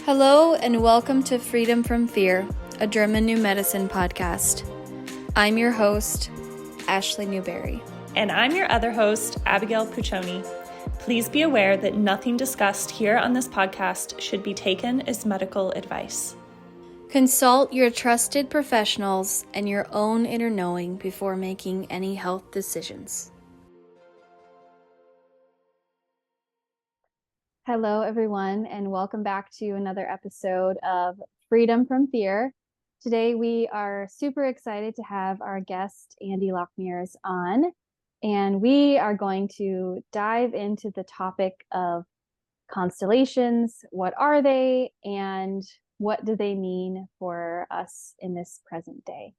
Hello and welcome to Freedom from Fear, a German New Medicine podcast. I'm your host, Ashley Newberry. And I'm your other host, Abigail Puccioni. Please be aware that nothing discussed here on this podcast should be taken as medical advice. Consult your trusted professionals and your own inner knowing before making any health decisions. Hello, everyone, and welcome back to another episode of Freedom from Fear. Today, we are super excited to have our guest, Andi Locke Mears, on, and we are going to dive into the topic of constellations. What are they, and what do they mean for us in this present day?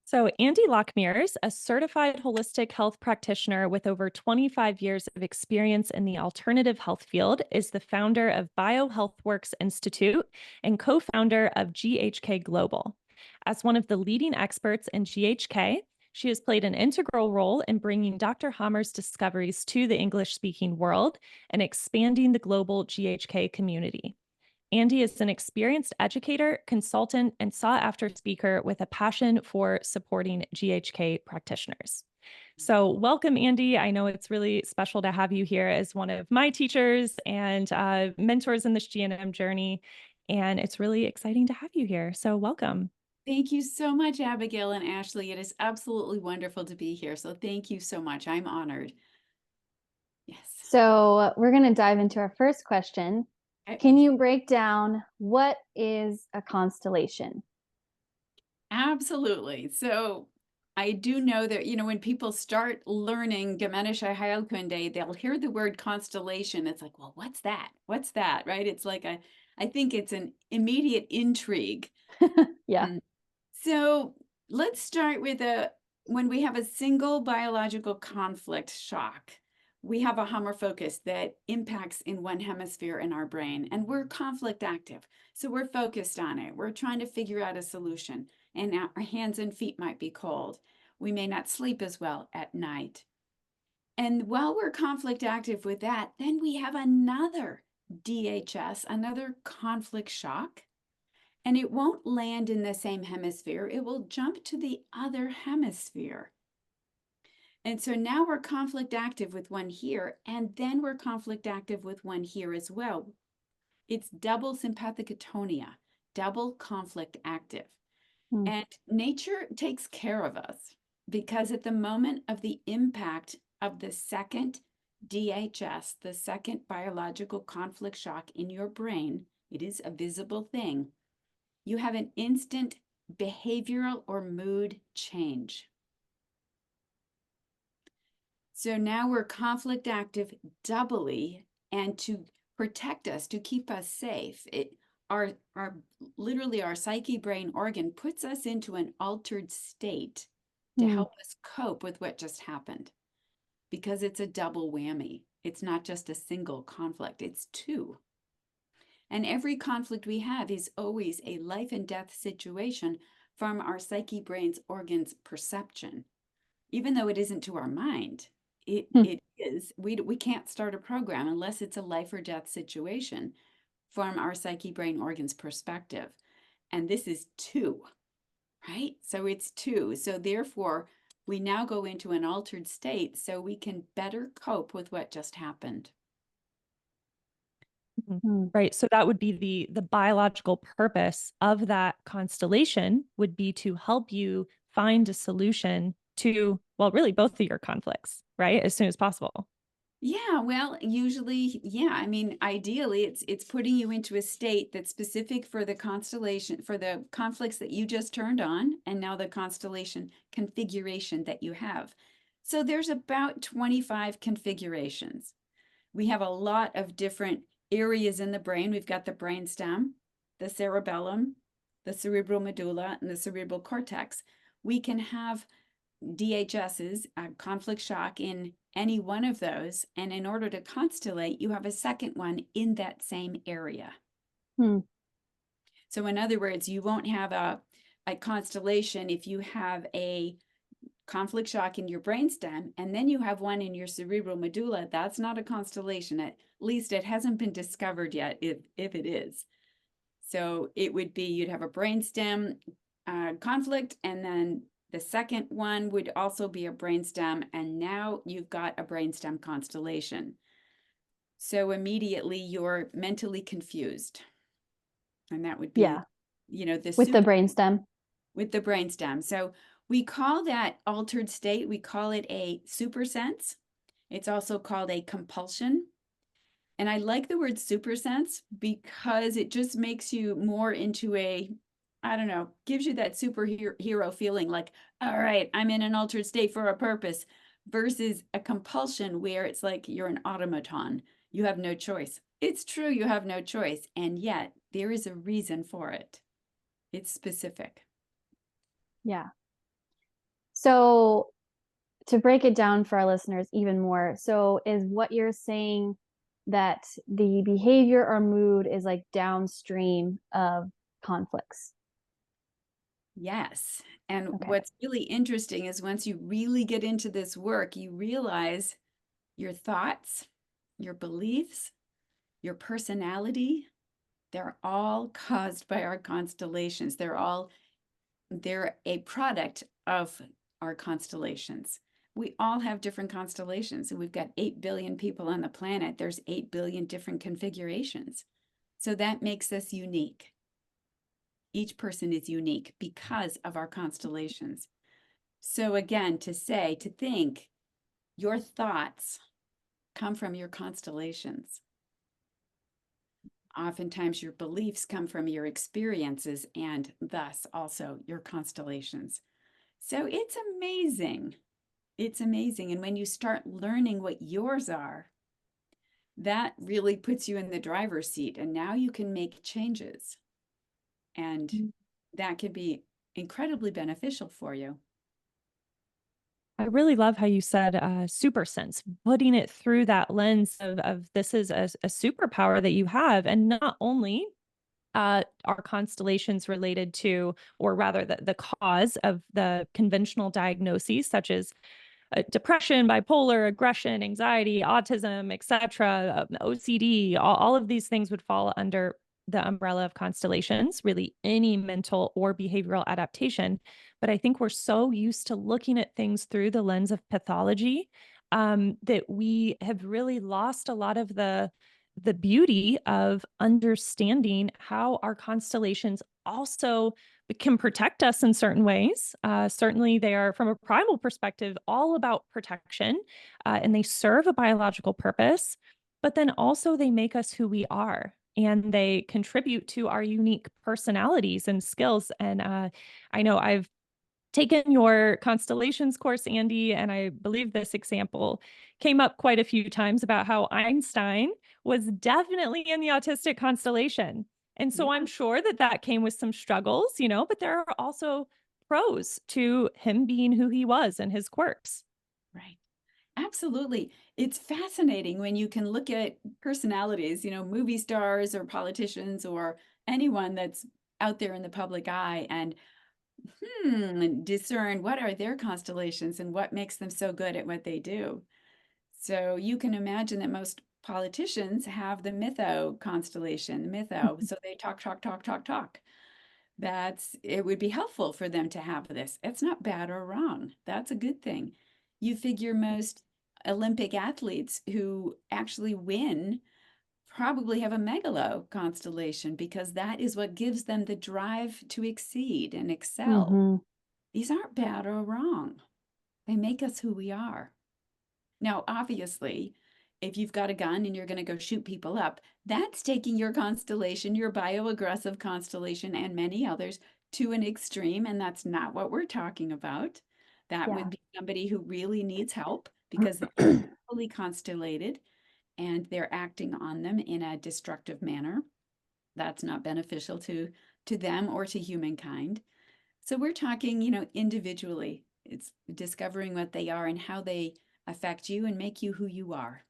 So Andi Locke Mears, a certified holistic health practitioner with over 25 years of experience in the alternative health field, is the founder of BioHealthWorks Institute and co-founder of GHK Global. As one of the leading experts in GHK, she has played an integral role in bringing Dr. Hammer's discoveries to the English-speaking world and expanding the global GHK community. Andi is an experienced educator, consultant, and sought-after speaker with a passion for supporting GHK practitioners. So welcome, Andi. I know it's really special to have you here as one of my teachers and mentors in this GNM journey, and it's really exciting to have you here. So welcome. Thank you so much, Abigail and Ashley. It is absolutely wonderful to be here. So thank you so much. I'm honored. Yes. So we're going to dive into our first question. Can you break down what is a constellation? Absolutely. So I do know that, when people start learning Gemenische Heilkunde, they'll hear the word constellation. It's like, well, what's that? What's that? Right? It's like I think it's an immediate intrigue. Yeah. So let's start with when we have a single biological conflict shock. We have a Hammer focus that impacts in one hemisphere in our brain, and we're conflict active. So we're focused on it. We're trying to figure out a solution, and our hands and feet might be cold. We may not sleep as well at night. And while we're conflict active with that, then we have another DHS, another conflict shock, and it won't land in the same hemisphere. It will jump to the other hemisphere. And so now we're conflict active with one here, and then we're conflict active with one here as well. It's double sympathicatonia, double conflict active. And nature takes care of us because at the moment of the impact of the second DHS, the second biological conflict shock in your brain, it is a visible thing. You have an instant behavioral or mood change. So now we're conflict active doubly, and to protect us, to keep us safe, literally our psyche brain organ puts us into an altered state to help us cope with what just happened, because it's a double whammy. It's not just a single conflict, it's two. And every conflict we have is always a life and death situation from our psyche brain's organ's perception, even though it isn't to our mind. It is. We can't start a program unless it's a life or death situation from our psyche brain organ's perspective. And this is two, right? So it's two. So therefore, we now go into an altered state so we can better cope with what just happened. Right. So that would be the biological purpose of that constellation would be to help you find a solution to, well, really both of your conflicts, right? As soon as possible. Yeah, well, usually, yeah. I mean, ideally, it's putting you into a state that's specific for the constellation, for the conflicts that you just turned on, and now the constellation configuration that you have. So there's about 25 configurations. We have a lot of different areas in the brain. We've got the brainstem, the cerebellum, the cerebral medulla, and the cerebral cortex. We can have DHSs, conflict shock, in any one of those. And in order to constellate, you have a second one in that same area. So in other words, you won't have a constellation if you have a conflict shock in your brainstem, and then you have one in your cerebral medulla, that's not a constellation. At least it hasn't been discovered yet, if it is. So it would be, you'd have a brainstem conflict, and then the second one would also be a brainstem, and now you've got a brainstem constellation. So immediately you're mentally confused. And that would be, Yeah. The With the brainstem. with the brainstem. So we call that altered state, we call it a supersense. It's also called a compulsion. And I like the word supersense because it just makes you more into I don't know, gives you that superhero feeling like, all right, I'm in an altered state for a purpose, versus a compulsion where it's like you're an automaton. You have no choice. It's true, you have no choice. And yet there is a reason for it. It's specific. Yeah. So to break it down for our listeners even more, so is what you're saying that the behavior or mood is like downstream of conflicts? Yes. And Okay. what's really interesting is once you really get into this work, you realize your thoughts, your beliefs, your personality, they're all caused by our constellations. They're a product of our constellations. We all have different constellations, and we've got 8 billion people on the planet. There's 8 billion different configurations. So that makes us unique. Each person is unique because of our constellations. So again, to think, your thoughts come from your constellations. Oftentimes your beliefs come from your experiences, and thus also your constellations. So it's amazing. It's amazing. And when you start learning what yours are, that really puts you in the driver's seat. And now you can make changes. And that can be incredibly beneficial for you. I really love how you said super sense, putting it through that lens of this is a superpower that you have. And not only are constellations related to, or rather the cause of the conventional diagnoses, such as depression, bipolar, aggression, anxiety, autism, etc., OCD, all of these things would fall under the umbrella of constellations, really any mental or behavioral adaptation. But I think we're so used to looking at things through the lens of pathology that we have really lost a lot of the beauty of understanding how our constellations also can protect us in certain ways. Certainly, they are, from a primal perspective, all about protection, and they serve a biological purpose, but then also they make us who we are, and they contribute to our unique personalities and skills. And I know I've taken your constellations course, Andi, and I believe this example came up quite a few times about how Einstein was definitely in the autistic constellation. And so I'm sure that came with some struggles, but there are also pros to him being who he was and his quirks. Right. Absolutely. It's fascinating when you can look at personalities, movie stars or politicians or anyone that's out there in the public eye, and discern what are their constellations and what makes them so good at what they do. So you can imagine that most politicians have the mytho constellation, mytho. So they talk. It would be helpful for them to have this. It's not bad or wrong. That's a good thing. You figure most Olympic athletes who actually win probably have a megalo constellation, because that is what gives them the drive to exceed and excel. Mm-hmm. These aren't bad or wrong. They make us who we are. Now, obviously, if you've got a gun and you're going to go shoot people up, that's taking your constellation, your bioaggressive constellation, and many others to an extreme. And that's not what we're talking about. That would be somebody who really needs help because they're fully constellated and they're acting on them in a destructive manner. That's not beneficial to them or to humankind. So we're talking, individually. It's discovering what they are and how they affect you and make you who you are.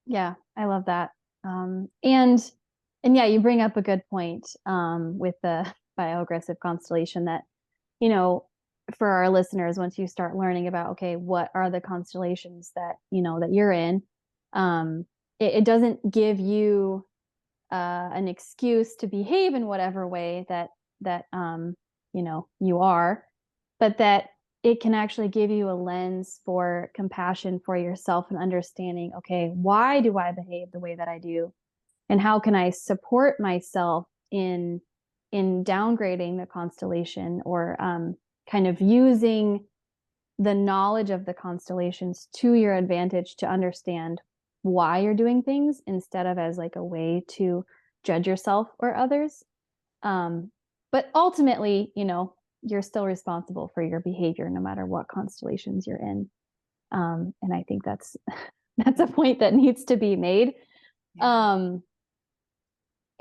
Yeah, I love that. And yeah, you bring up a good point with the bioaggressive constellation that, for our listeners, once you start learning about, okay, what are the constellations that, that you're in, it doesn't give you an excuse to behave in whatever way that you are, but that it can actually give you a lens for compassion for yourself and understanding, okay, why do I behave the way that I do? And how can I support myself in downgrading the constellation, or kind of using the knowledge of the constellations to your advantage to understand why you're doing things, instead of as like a way to judge yourself or others. But ultimately, you're still responsible for your behavior no matter what constellations you're in. And I think that's that's a point that needs to be made. Yeah.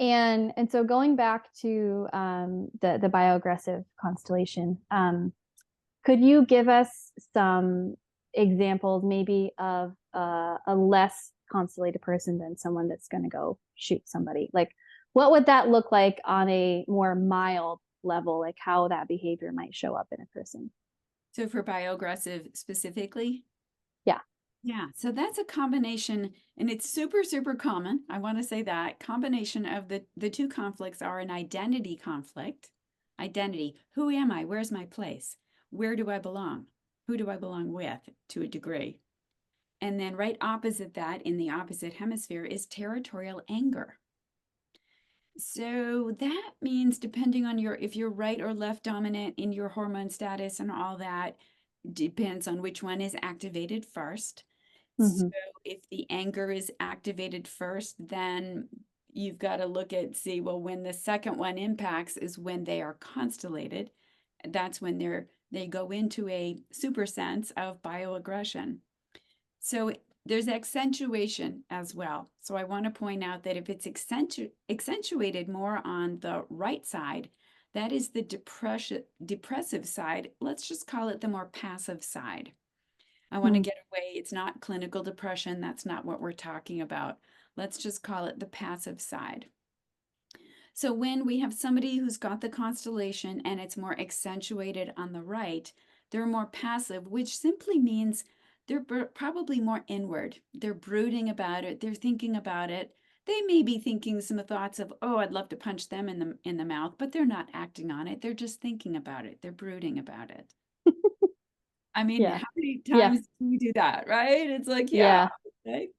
And so going back to the bioaggressive constellation, could you give us some examples maybe of a less constellated person than someone that's going to go shoot somebody? Like, what would that look like on a more mild level, like how that behavior might show up in a person? So for bioaggressive specifically? Yeah. Yeah, so that's a combination, and it's super, super common. I want to say that combination of the two conflicts are an identity conflict. Identity. Who am I? Where's my place? Where do I belong? Who do I belong with, to a degree? And then right opposite that, in the opposite hemisphere, is territorial anger. So that means, depending on if you're right or left dominant in your hormone status and all that, depends on which one is activated first. So Mm-hmm. if the anger is activated first, then you've got to see, well, when the second one impacts is when they are constellated. That's when they go into a super sense of bioaggression. So there's accentuation as well. So I want to point out that if it's accentuated more on the right side, that is the depressive side. Let's just call it the more passive side. I want to get away. It's not clinical depression. That's not what we're talking about. Let's just call it the passive side. So when we have somebody who's got the constellation and it's more accentuated on the right, they're more passive, which simply means they're probably more inward. They're brooding about it. They're thinking about it. They may be thinking some thoughts of, oh, I'd love to punch them in the mouth, but they're not acting on it. They're just thinking about it. They're brooding about it. I mean, Yeah. how many Yeah. times do we do that, right? It's like, yeah, Yeah. okay.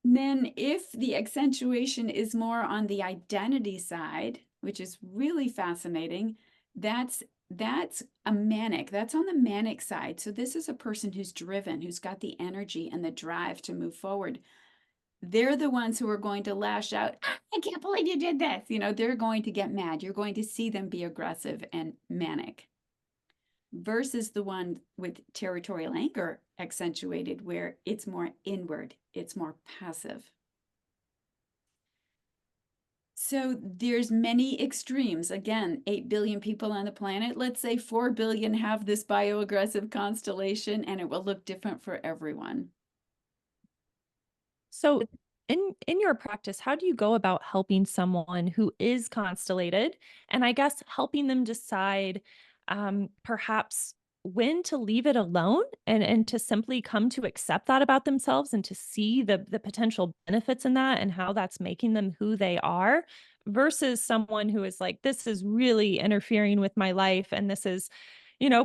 Then if the accentuation is more on the identity side, which is really fascinating, that's a manic. That's on the manic side. So this is a person who's driven, who's got the energy and the drive to move forward. They're the ones who are going to lash out. I can't believe you did this. They're going to get mad. You're going to see them be aggressive and manic, versus the one with territorial anger accentuated, where it's more inward, it's more passive. So there's many extremes. Again, 8 billion people on the planet. Let's say 4 billion have this bioaggressive constellation, and it will look different for everyone. So in your practice, how do you go about helping someone who is constellated, and I guess helping them decide perhaps when to leave it alone, and to simply come to accept that about themselves, and to see the potential benefits in that and how that's making them who they are, versus someone who is like, this is really interfering with my life, and this is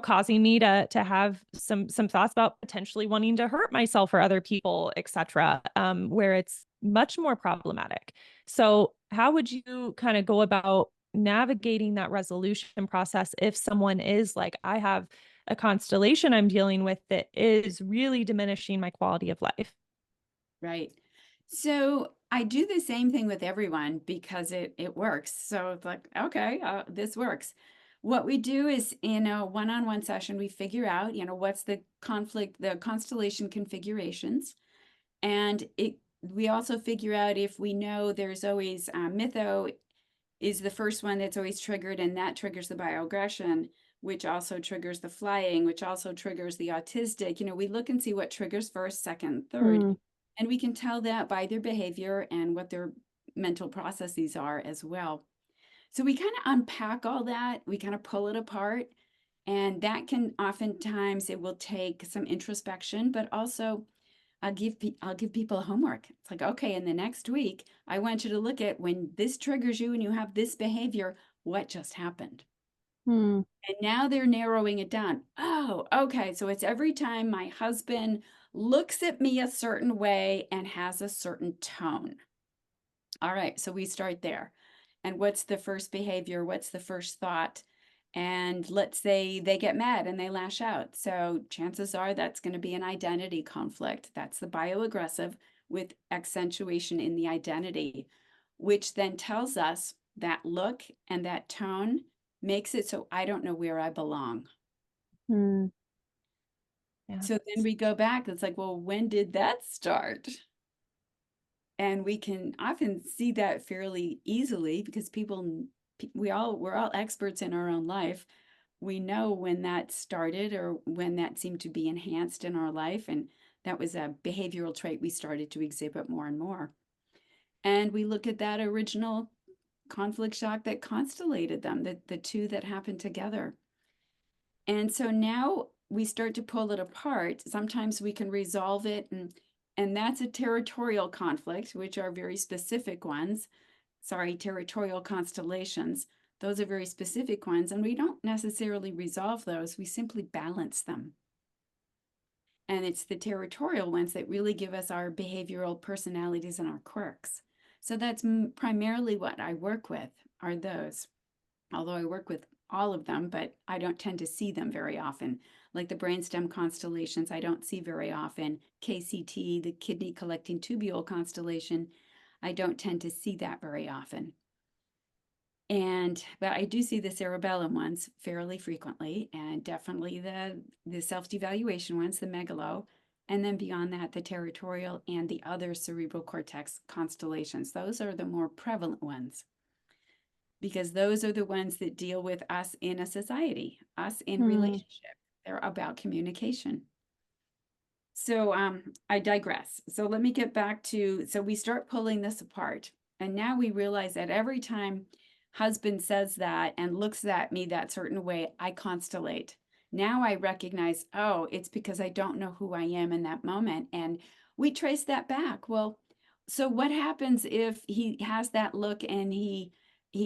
causing me to have some thoughts about potentially wanting to hurt myself or other people, etc., where it's much more problematic. So how would you kind of go about navigating that resolution process if someone is like, I have a constellation I'm dealing with that is really diminishing my quality of life? Right. So I do the same thing with everyone because it works. So it's like, okay, this works. What we do is, in a one-on-one session, we figure out, what's the conflict, the constellation configurations. And we also figure out, if we know there's always mytho is the first one that's always triggered, and that triggers the bioaggression, which also triggers the flying, which also triggers the autistic. We look and see what triggers first, second, third. And we can tell that by their behavior and what their mental processes are as well. So we kind of unpack all that. We kind of pull it apart. And that can oftentimes, it will take some introspection, but also I'll give people homework. It's like, okay, in the next week, I want you to look at when this triggers you and you have this behavior, what just happened? Hmm. And now they're narrowing it down. Oh, okay. So it's every time my husband looks at me a certain way and has a certain tone. All right. So we start there. And what's the first behavior? What's the first thought? And let's say they get mad and they lash out. So chances are that's going to be an identity conflict. That's the bioaggressive with accentuation in the identity, which then tells us that look and that tone makes it so I don't know where I belong. Hmm. Yeah. So then we go back. It's like, well, when did that start? And we can often see that fairly easily because we're all experts in our own life. We know when that started or when that seemed to be enhanced in our life. And that was a behavioral trait we started to exhibit more and more. And we look at that original conflict shock that constellated them, the two that happened together. And so now we start to pull it apart. Sometimes we can resolve it, and that's a territorial conflict, which are very specific ones. Sorry, territorial constellations. Those are very specific ones, and we don't necessarily resolve those. We simply balance them. And it's the territorial ones that really give us our behavioral personalities and our quirks. So that's primarily what I work with, are those. Although I work with all of them, but I don't tend to see them very often. Like the brainstem constellations, I don't see very often. KCT, the kidney collecting tubule constellation, I don't tend to see that very often. But I do see the cerebellum ones fairly frequently, and definitely the self-devaluation ones, the megalo, and then beyond that, the territorial and the other cerebral cortex constellations. Those are the more prevalent ones, because those are the ones that deal with us in a society, us in relationship. They're about communication. So I digress. So let me get back to, so we start pulling this apart. And now we realize that every time husband says that and looks at me that certain way, I constellate. Now I recognize, oh, it's because I don't know who I am in that moment. And we trace that back. Well, so what happens if he has that look and he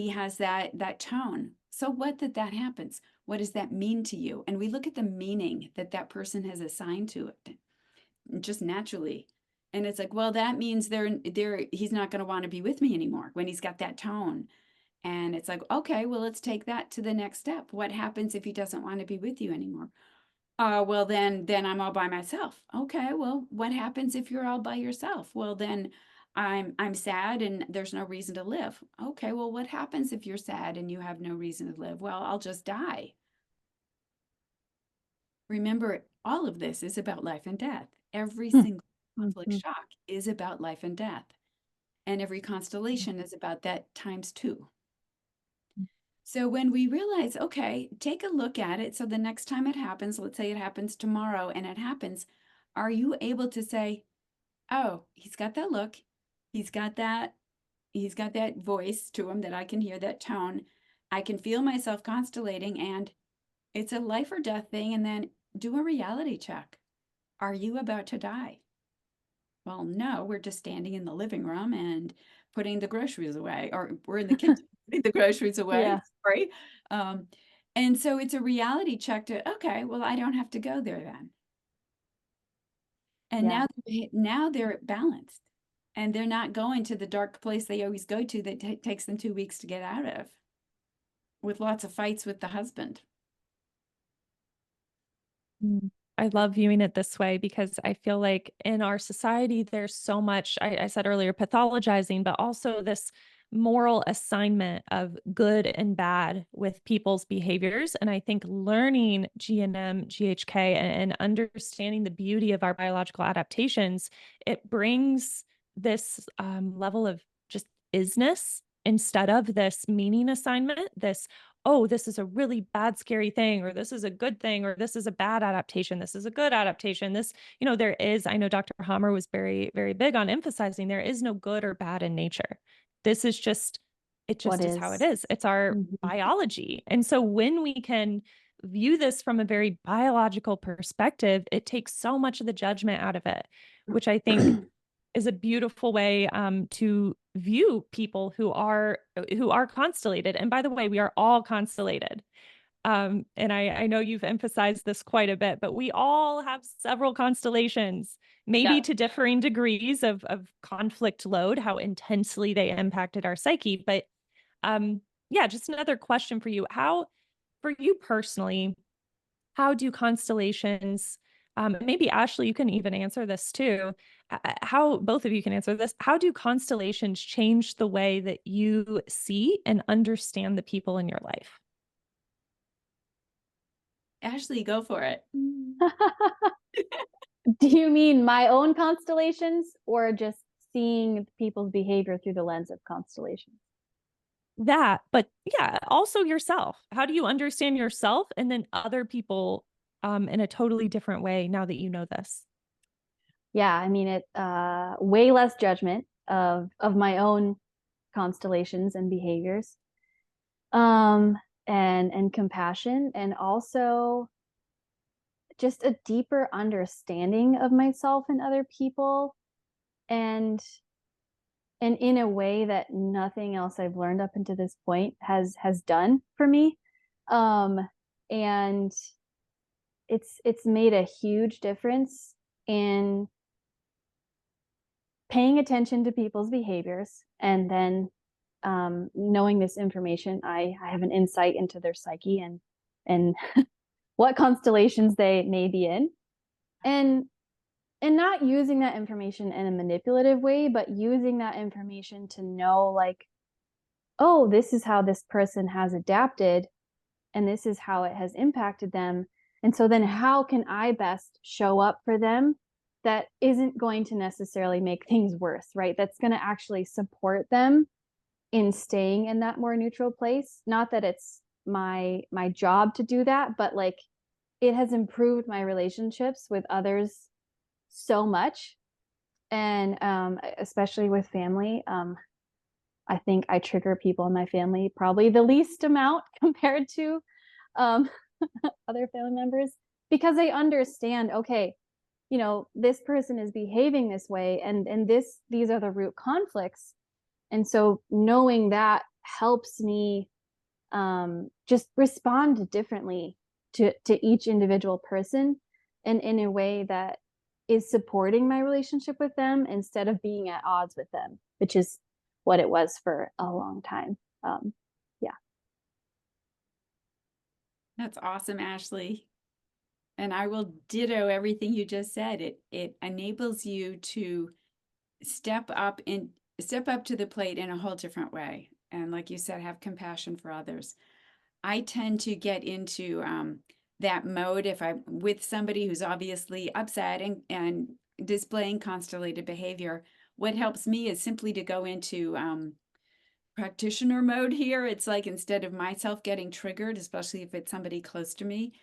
has that tone? So what that happens? What does that mean to you? And we look at the meaning that that person has assigned to it just naturally. And it's like, well, that means he's not going to want to be with me anymore when he's got that tone. And it's like, okay, well, let's take that to the next step. What happens if he doesn't want to be with you anymore? Well, then I'm all by myself. Okay, well, what happens if you're all by yourself? Well, then I'm sad and there's no reason to live. Okay, well, what happens if you're sad and you have no reason to live? Well, I'll just die. Remember, all of this is about life and death. Every single conflict shock is about life and death. And every constellation is about that times 2. So when we realize, okay, take a look at it. So the next time it happens, let's say it happens tomorrow and it happens, are you able to say, oh, he's got that look, he's got that voice to him that I can hear, that tone. I can feel myself constellating, and it's a life or death thing. And then do a reality check. Are you about to die? Well, no, we're just standing in the living room and putting the groceries away, or we're in the kitchen putting the groceries away. Yeah. Sorry. And so it's a reality check to, okay, well, I don't have to go there then. And Yeah. now they're balanced, and they're not going to the dark place they always go to that takes them 2 weeks to get out of, with lots of fights with the husband. I love viewing it this way because I feel like in our society, there's so much, I said earlier, pathologizing, but also this moral assignment of good and bad with people's behaviors. And I think learning GNM, GHK, and understanding the beauty of our biological adaptations, it brings this level of just isness instead of this meaning assignment, this, oh, this is a really bad, scary thing, or this is a good thing, or this is a bad adaptation. This is a good adaptation. This, there is, I know Dr. Hammer was very, very big on emphasizing there is no good or bad in nature. This is just, it just is how it is. It's our biology. And so when we can view this from a very biological perspective, it takes so much of the judgment out of it, which I think is a beautiful way to view people who are constellated. And by the way, we are all constellated. And I know you've emphasized this quite a bit, but we all have several constellations, maybe Yeah. to differing degrees of conflict load, how intensely they impacted our psyche. But yeah, just another question for you. For you personally, how do constellations, maybe Ashley, you can even answer this too. How both of you can answer this. How do constellations change the way that you see and understand the people in your life? Ashley, go for it. Do you mean my own constellations or just seeing people's behavior through the lens of constellations? That, but yeah, also yourself. How do you understand yourself and then other people in a totally different way now that you know this? Yeah, I mean it way less judgment of my own constellations and behaviors. And compassion, and also just a deeper understanding of myself and other people, and in a way that nothing else I've learned up until this point has done for me. And it's made a huge difference in paying attention to people's behaviors, and then knowing this information, I have an insight into their psyche and what constellations they may be in, and not using that information in a manipulative way, but using that information to know, like, oh, this is how this person has adapted, and this is how it has impacted them. And so then how can I best show up for them that isn't going to necessarily make things worse, right? That's going to actually support them in staying in that more neutral place. Not that it's my job to do that, but like it has improved my relationships with others so much. And especially with family, I think I trigger people in my family probably the least amount compared to um, other family members, because I understand, okay, you know, this person is behaving this way, and these are the root conflicts. And so knowing that helps me just respond differently to each individual person, and in a way that is supporting my relationship with them instead of being at odds with them, which is what it was for a long time. Yeah. That's awesome, Ashley. And I will ditto everything you just said. It enables you to step up to the plate in a whole different way. And like you said, have compassion for others. I tend to get into that mode if I'm with somebody who's obviously upset and displaying constellated behavior. What helps me is simply to go into practitioner mode here. It's like, instead of myself getting triggered, especially if it's somebody close to me,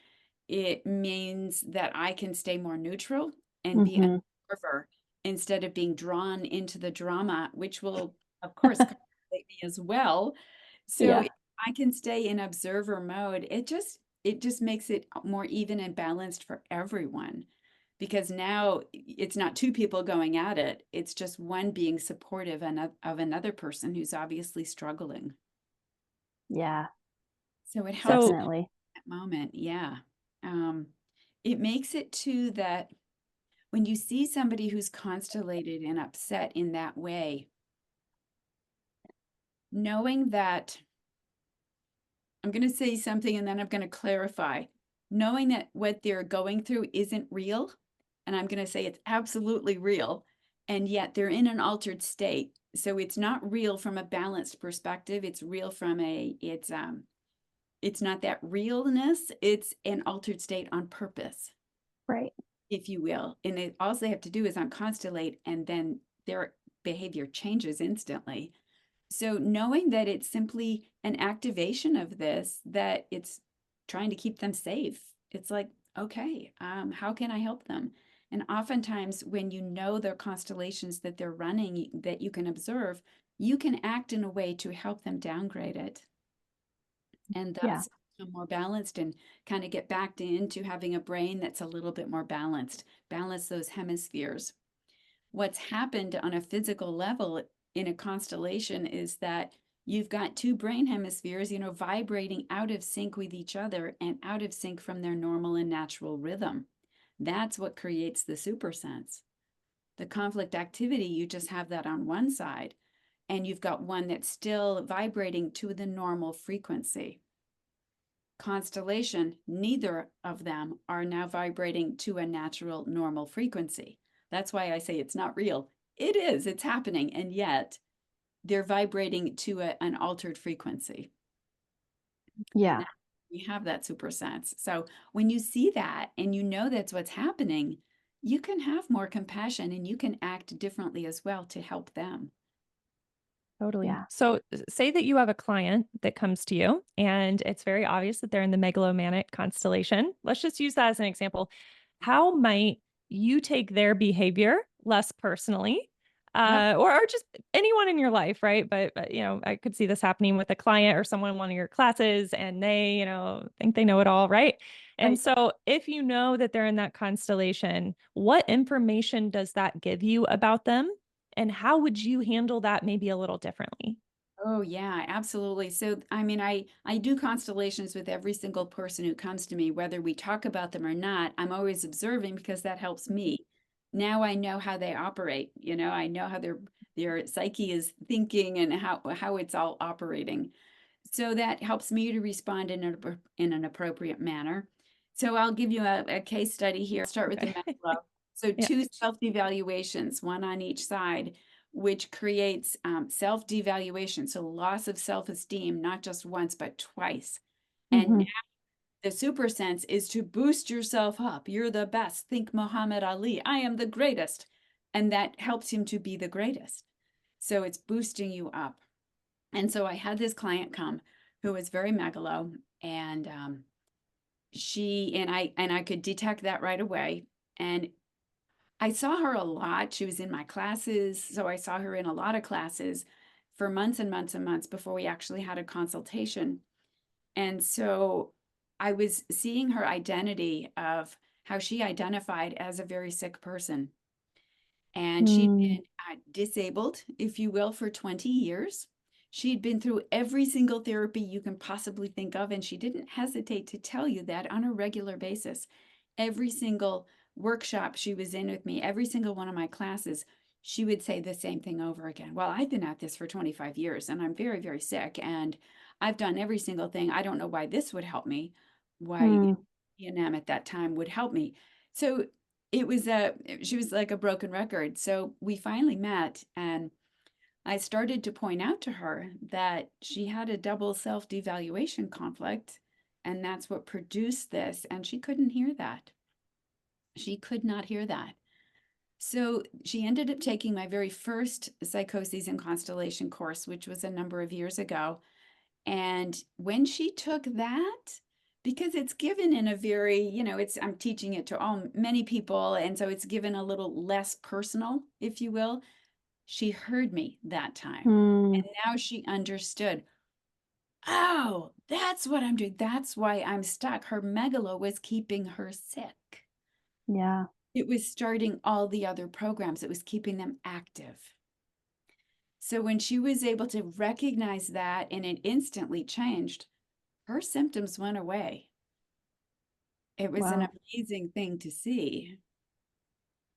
it means that I can stay more neutral and be an observer instead of being drawn into the drama, which will, of course, conflict me as well. So Yeah. if I can stay in observer mode, it just makes it more even and balanced for everyone. Because now it's not two people going at it, it's just one being supportive of another person who's obviously struggling. Yeah. So it helps So Definitely. that moment. Yeah. It makes it too that when you see somebody who's constellated and upset in that way, knowing that, I'm going to say something and then I'm going to clarify, knowing that what they're going through isn't real, and I'm going to say it's absolutely real, and yet they're in an altered state. So it's not real from a balanced perspective. It's real from it's not that realness. It's an altered state on purpose, Right. if you will. And all they have to do is unconstellate, and then their behavior changes instantly. So knowing that it's simply an activation of this, that it's trying to keep them safe. It's like, okay, how can I help them? And oftentimes when you know their constellations that they're running, that you can observe, you can act in a way to help them downgrade it. And Yeah. thus become more balanced and kind of get back into having a brain that's a little bit more balanced, balance those hemispheres. What's happened on a physical level in a constellation is that you've got two brain hemispheres, vibrating out of sync with each other and out of sync from their normal and natural rhythm. That's what creates the supersense. The conflict activity, you just have that on one side, and you've got one that's still vibrating to the normal frequency. Constellation, neither of them are now vibrating to a natural, normal frequency. That's why I say it's not real. It is, it's happening, and yet they're vibrating to an altered frequency. Yeah. We have that super sense. So when you see that and you know that's what's happening, you can have more compassion and you can act differently as well to help them. Totally. Yeah. So say that you have a client that comes to you and it's very obvious that they're in the megalomaniac constellation. Let's just use that as an example. How might you take their behavior less personally? Yep. Or just anyone in your life, right? But, I could see this happening with a client or someone in one of your classes and they, think they know it all, right? And Right. so if you know that they're in that constellation, what information does that give you about them? And how would you handle that maybe a little differently? Oh yeah, absolutely. So I mean, I do constellations with every single person who comes to me, whether we talk about them or not. I'm always observing because that helps me. Now I know how they operate. I know how their psyche is thinking and how it's all operating. So that helps me to respond in an appropriate manner. So I'll give you a case study here. I'll start with the Okay. mental. So Yeah. two self-devaluations, one on each side, which creates self-devaluation. So loss of self-esteem, not just once, but twice. And Hmm. now the super sense is to boost yourself up. You're the best. Think Muhammad Ali. I am the greatest. And that helps him to be the greatest. So it's boosting you up. And so I had this client come who was very megalo, and I could detect that right away. And I saw her a lot. She was in my classes, so I saw her in a lot of classes for months and months and months before we actually had a consultation. And so I was seeing her identity of how she identified as a very sick person. And she'd Mm. been disabled, if you will, for 20 years. She'd been through every single therapy you can possibly think of, and she didn't hesitate to tell you that on a regular basis. Every single workshop she was in with me, every single one of my classes, she would say the same thing over again. Well, I've been at this for 25 years and I'm very, very sick, and I've done every single thing. I don't know why this would help me, why Mm. E&M at that time would help me. So she was like a broken record. So we finally met, and I started to point out to her that she had a double self-devaluation conflict, and that's what produced this. And she couldn't hear that. She could not hear that. So she ended up taking my very first psychoses and constellation course, which was a number of years ago. And when she took that, because it's given in a very, I'm teaching it to many people, and so it's given a little less personal, if you will. She heard me that time. Mm. And now she understood, oh, that's what I'm doing. That's why I'm stuck. Her megalo was keeping her sick. Yeah. It was starting all the other programs. It was keeping them active. So when she was able to recognize that and it instantly changed, her symptoms went away. It was an Wow. amazing thing to see.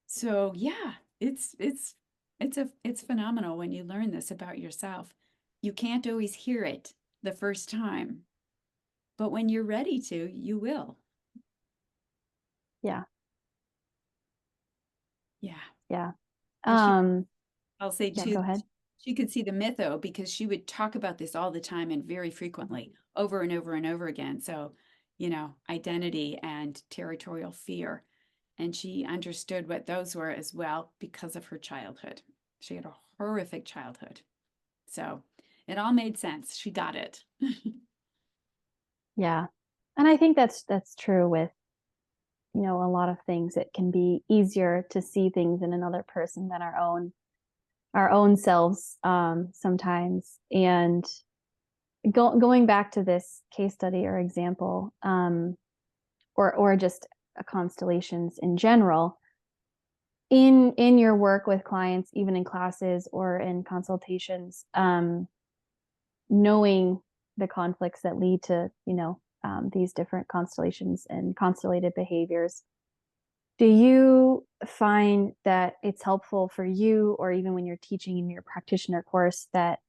So yeah, it's phenomenal when you learn this about yourself. You can't always hear it the first time, but when you're ready to, you will. Yeah. Yeah. Yeah. And Um, I'll say yeah, too, go ahead. she could see the mytho because she would talk about this all the time and very frequently, over and over and over again. So, identity and territorial fear. And she understood what those were as well because of her childhood. She had a horrific childhood. So it all made sense. She got it. Yeah. And I think that's true with, a lot of things. It can be easier to see things in another person than our own selves sometimes. And going back to this case study or example, or just constellations in general, in your work with clients, even in classes or in consultations, knowing the conflicts that lead to, these different constellations and constellated behaviors, do you find that it's helpful for you, or even when you're teaching in your practitioner course, that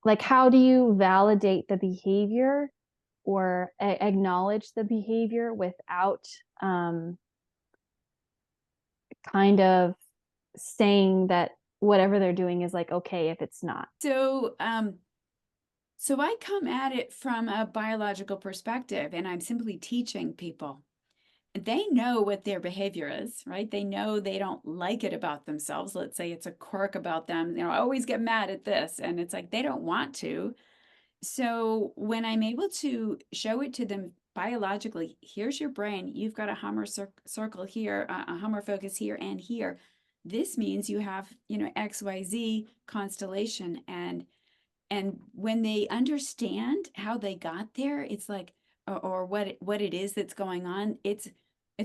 like, how do you validate the behavior or acknowledge the behavior without kind of saying that whatever they're doing is like okay if it's not? So, so I come at it from a biological perspective, and I'm simply teaching people. They know what their behavior is, right? They know they don't like it about themselves. Let's say it's a quirk about them. I always get mad at this. And it's like they don't want to. So when I'm able to show it to them biologically, here's your brain. You've got a Hummer circle here, a Hummer focus here and here. This means you have, XYZ constellation. And when they understand how they got there, it's like, or what it is that's going on, it's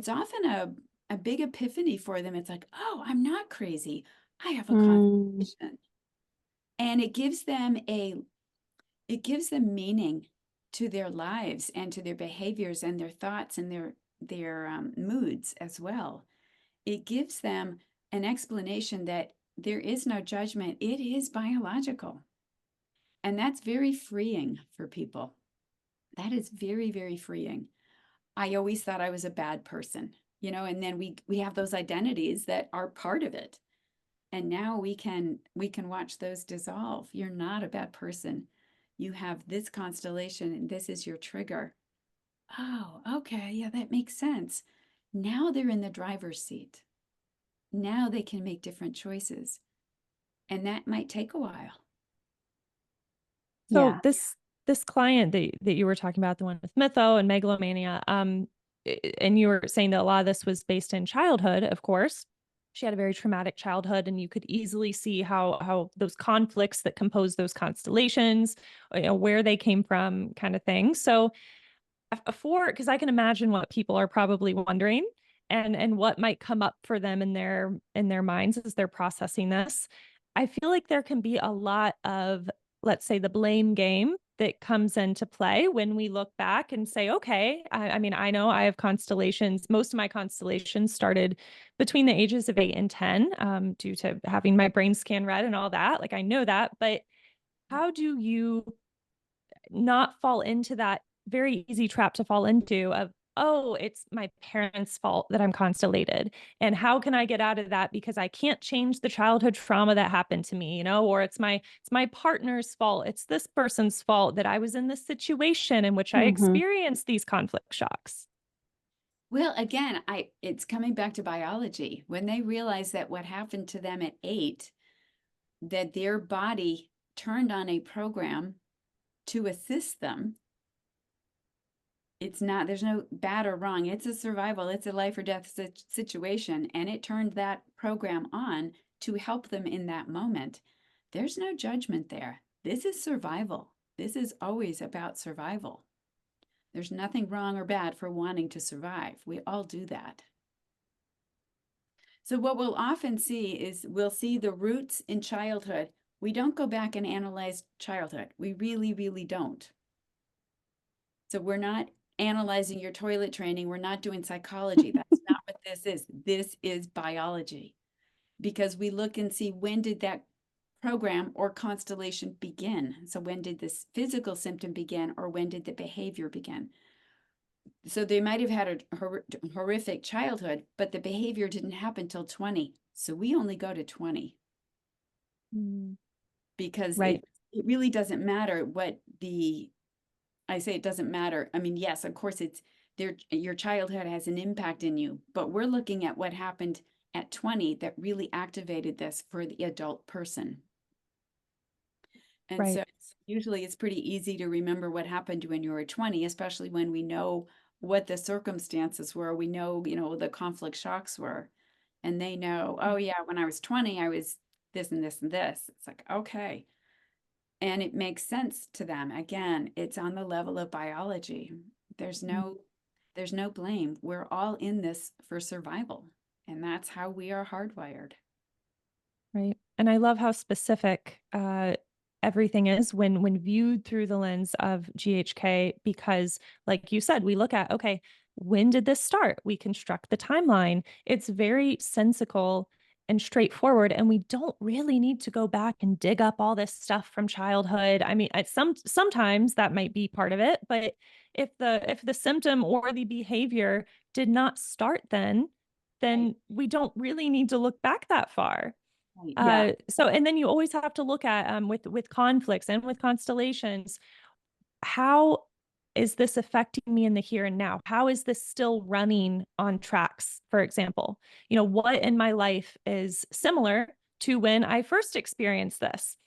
often a big epiphany for them. It's like, oh, I'm not crazy. I have a constellation. And it gives them meaning to their lives and to their behaviors and their thoughts and their moods as well. It gives them an explanation that there is no judgment. It is biological. And that's very freeing for people. That is very, very freeing. I always thought I was a bad person, and then we have those identities that are part of it. And now we can watch those dissolve. You're not a bad person. You have this constellation and this is your trigger. Oh, okay. Yeah, that makes sense. Now they're in the driver's seat. Now they can make different choices. And that might take a while. So Yeah. this client that you were talking about, the one with mytho and megalomania, and you were saying that a lot of this was based in childhood, of course. She had a very traumatic childhood, and you could easily see how those conflicts that compose those constellations, where they came from, kind of thing. So because I can imagine what people are probably wondering and what might come up for them in their minds as they're processing this. I feel like there can be a lot of, let's say, the blame game that comes into play when we look back and say, okay, I mean, I know I have constellations. Most of my constellations started between the ages of 8 and 10, due to having my brain scan read and all that. Like, I know that, but how do you not fall into that very easy trap to fall into of, oh, it's my parents' fault that I'm constellated. And how can I get out of that? Because I can't change the childhood trauma that happened to me, or it's my partner's fault. It's this person's fault that I was in this situation in which I experienced these conflict shocks. Well, again, it's coming back to biology. When they realize that what happened to them at 8, that their body turned on a program to assist them. There's no bad or wrong. It's a survival, it's a life or death situation. And it turned that program on to help them in that moment. There's no judgment there. This is survival. This is always about survival. There's nothing wrong or bad for wanting to survive. We all do that. So what we'll often see is we'll see the roots in childhood. We don't go back and analyze childhood. We really, really don't. So we're not analyzing your toilet training. We're not doing psychology. That's not what this is. This is biology. Because we look and see, when did that program or constellation begin? So when did this physical symptom begin, or when did the behavior begin? So they might have had a horrific childhood, but the behavior didn't happen till 20. So we only go to 20. Because Right. it really doesn't matter I say it doesn't matter. I mean, yes, of course your childhood has an impact in you, but we're looking at what happened at 20 that really activated this for the adult person. And Right. so usually it's pretty easy to remember what happened when you were 20, especially when we know what the circumstances were. We know, the conflict shocks were, and they know, oh yeah, when I was 20, I was this and this and this. It's like, okay. and it makes sense to them. Again, it's on the level of biology. There's no blame. We're all in this for survival, and that's how we are hardwired. Right. And I love how specific everything is when viewed through the lens of GHK, because like you said, we look at, okay, when did this start? We construct the timeline. It's very sensical and straightforward, and we don't really need to go back and dig up all this stuff from childhood. I mean, sometimes that might be part of it, but if the symptom or the behavior did not start then we don't really need to look back that far. Yeah. So, and then you always have to look at with conflicts and with constellations, how is this affecting me in the here and now? How is this still running on tracks, for example? You know, what in my life is similar to when I first experienced this?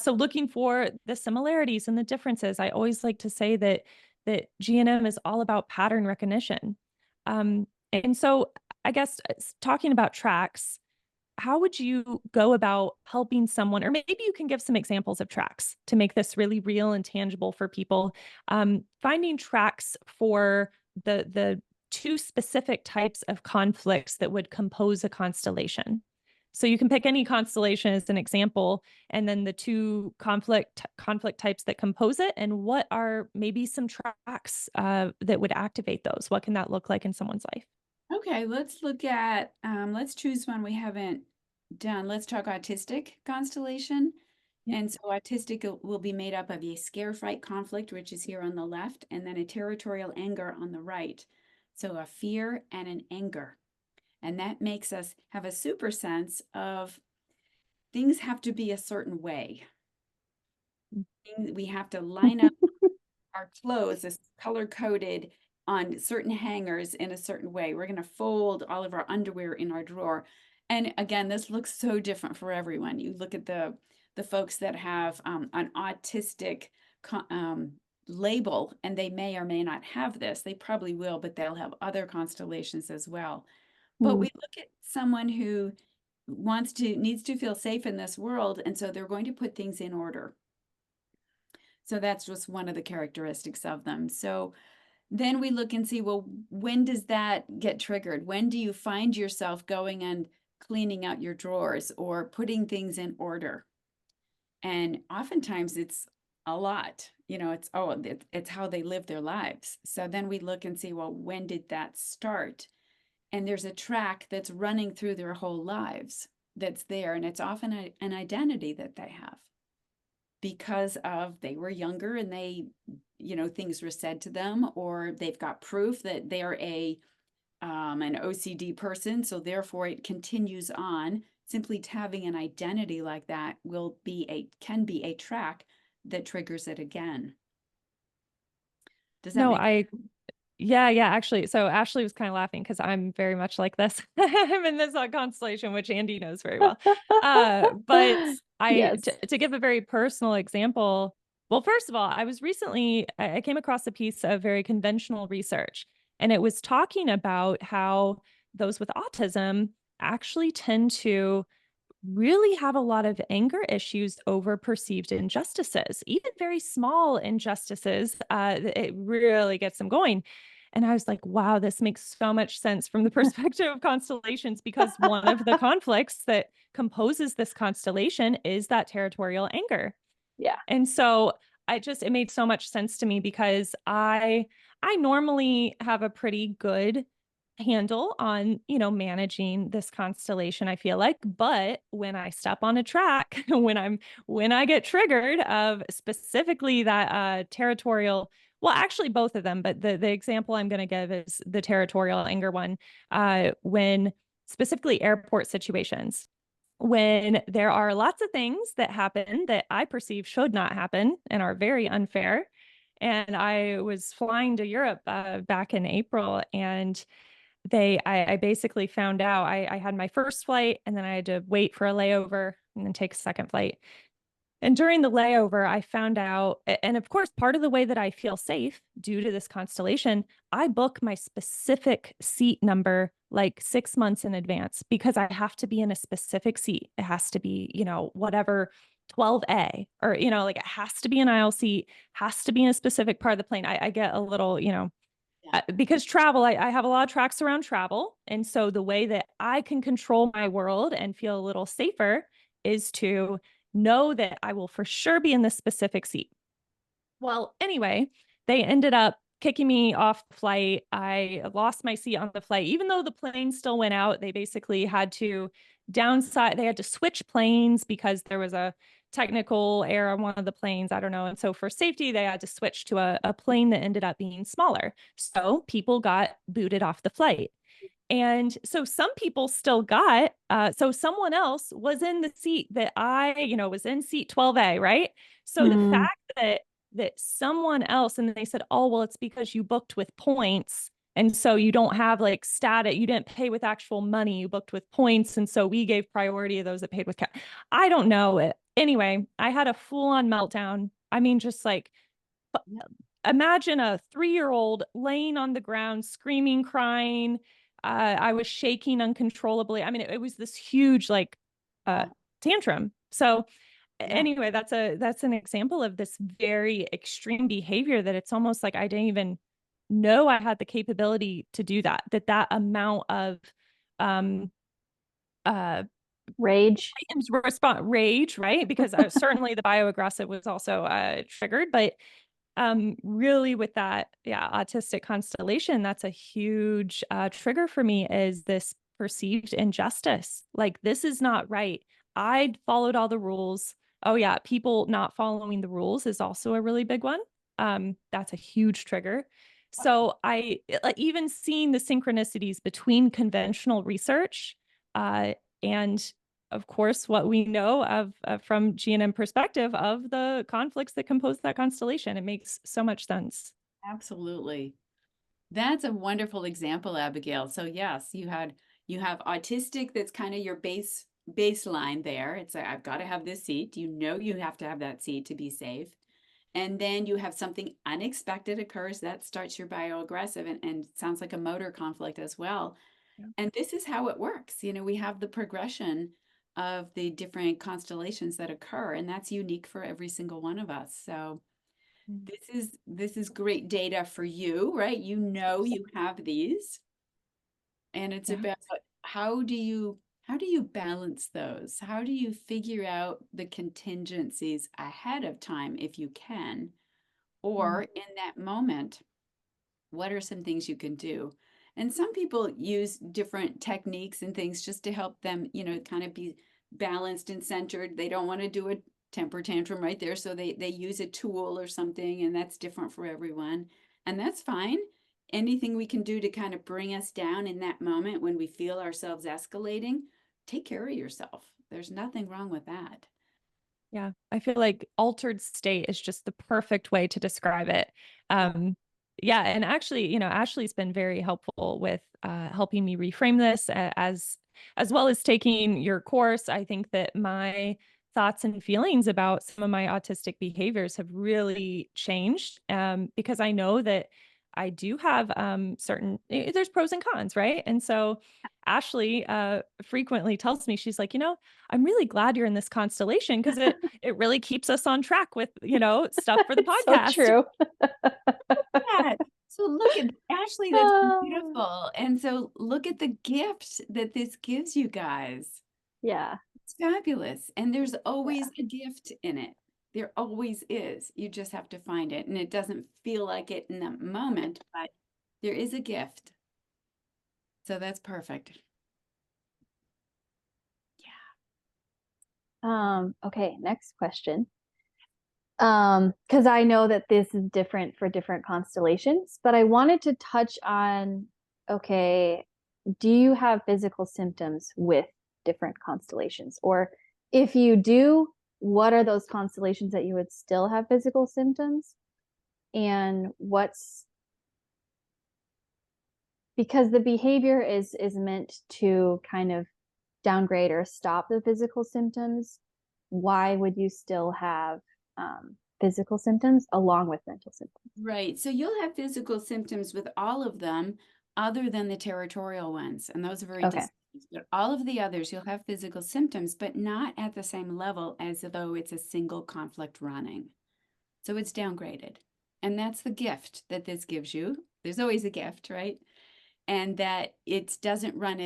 So looking for the similarities and the differences. I always like to say that GNM is all about pattern recognition. And so I guess talking about tracks, how would you go about helping someone, or maybe you can give some examples of tracks to make this really real and tangible for people, finding tracks for the two specific types of conflicts that would compose a constellation. So you can pick any constellation as an example, and then the two conflict types that compose it, and what are maybe some tracks that would activate those. What can that look like in someone's life? Okay, let's look at, let's choose one we haven't done. Let's talk autistic constellation. Yeah. And so autistic will be made up of a scare fright conflict, which is here on the left, and then a territorial anger on the right. So a fear and an anger. And that makes us have a super sense of things have to be a certain way. We have to line up our clothes is color coded on certain hangers in a certain way. We're going to fold all of our underwear in our drawer. And again, this looks so different for everyone. You look at the folks that have an autistic label, and they may or may not have this. They probably will, but they'll have other constellations as well. But we look at someone who needs to feel safe in this world, and so they're going to put things in order. So that's just one of the characteristics of them. So then we look and see, well, when does that get triggered? When do you find yourself going and cleaning out your drawers or putting things in order? And oftentimes it's a lot, it's how they live their lives. So then we look and see, well, when did that start? And there's a track that's running through their whole lives that's there. And it's often an identity that they have, because of they were younger and they, things were said to them, or they've got proof that they're an OCD person, so therefore it continues on. Simply having an identity like that can be a track that triggers it again. Does that No, make yeah, actually. So Ashley was kind of laughing because I'm very much like this. I'm in this constellation, which Andi knows very well. But Yes. to give a very personal example, well, first of all, I came across a piece of very conventional research, and it was talking about how those with autism actually tend to really have a lot of anger issues over perceived injustices, even very small injustices. It really gets them going. And I was like, wow, this makes so much sense from the perspective of constellations, because one of the conflicts that composes this constellation is that territorial anger. Yeah. And so it made so much sense to me, because I normally have a pretty good handle on, managing this constellation, I feel like. But when I step on a track, when I get triggered of specifically that territorial, well, actually both of them, but the example I'm going to give is the territorial anger one, when specifically airport situations, when there are lots of things that happen that I perceive should not happen and are very unfair. And I was flying to Europe back in April, and I basically found out I had my first flight, and then I had to wait for a layover and then take a second flight. And during the layover, I found out, and of course, part of the way that I feel safe due to this constellation, I book my specific seat number like 6 months in advance, because I have to be in a specific seat. It has to be, whatever 12A, or, like it has to be an aisle seat, has to be in a specific part of the plane. I get a little, because travel, I have a lot of tracks around travel. And so the way that I can control my world and feel a little safer is to know that I will for sure be in this specific seat. Well, anyway, they ended up kicking me off the flight. I lost my seat on the flight, even though the plane still went out. They basically had to they had to switch planes because there was a technical error on one of the planes. I don't know. And so for safety, they had to switch to a plane that ended up being smaller. So people got booted off the flight. And so some people still got, so someone else was in the seat that was in seat 12A, right? So the fact that someone else, and they said, oh, well, it's because you booked with points. And so you don't have like status, you didn't pay with actual money, you booked with points. And so we gave priority to those that paid with cash. I don't know it. Anyway, I had a full on meltdown. I mean, just like, imagine a 3-year-old laying on the ground, screaming, crying. I was shaking uncontrollably. I mean, it was this huge like tantrum. So anyway, that's an example of this very extreme behavior that it's almost like I didn't even know I had the capability to do that amount of rage, rage, right? Because certainly the bioaggressive was also triggered, but really with that, autistic constellation, that's a huge trigger for me, is this perceived injustice. Like, this is not right. I followed all the rules. Oh yeah, people not following the rules is also a really big one. That's a huge trigger. So I even seeing the synchronicities between conventional research and of course, what we know of from GNM perspective of the conflicts that compose that constellation. It makes so much sense. Absolutely. That's a wonderful example, Abigail. So yes, you have autistic, that's kind of your baseline there. It's like, I've got to have this seat. You have to have that seat to be safe. And then you have something unexpected occurs that starts your bioaggressive, and sounds like a motor conflict as well. Yeah. And this is how it works. We have the progression of the different constellations that occur, and that's unique for every single one of us. So this is great data for you, right? You have these, and it's about how do you balance those? How do you figure out the contingencies ahead of time if you can? Or in that moment, what are some things you can do? And some people use different techniques and things just to help them, kind of be balanced and centered. They don't want to do a temper tantrum right there, so they use a tool or something, and that's different for everyone. And that's fine. Anything we can do to kind of bring us down in that moment when we feel ourselves escalating, take care of yourself. There's nothing wrong with that. Yeah, I feel like altered state is just the perfect way to describe it. Yeah, and actually, Ashley's been very helpful with helping me reframe this as well as taking your course. I think that my thoughts and feelings about some of my autistic behaviors have really changed, because I know that I do have there's pros and cons, right? And so Ashley frequently tells me, she's like, I'm really glad you're in this constellation, because it really keeps us on track with, stuff for the podcast. So true. Yeah. So look at Ashley, that's beautiful. And so look at the gift that this gives you guys. Yeah. It's fabulous. And there's always a gift in it. There always is. You just have to find it. And it doesn't feel like it in that moment, but there is a gift. So that's perfect. Yeah. Okay, next question. Because I know that this is different for different constellations, but I wanted to touch on, okay, do you have physical symptoms with different constellations? Or if you do, what are those constellations that you would still have physical symptoms? And because the behavior is meant to kind of downgrade or stop the physical symptoms, why would you still have physical symptoms along with mental symptoms? Right. So you'll have physical symptoms with all of them other than the territorial ones. And those are very distinct. But all of the others, you'll have physical symptoms, but not at the same level as though it's a single conflict running. So it's downgraded. And that's the gift that this gives you. There's always a gift, right? And that it doesn't run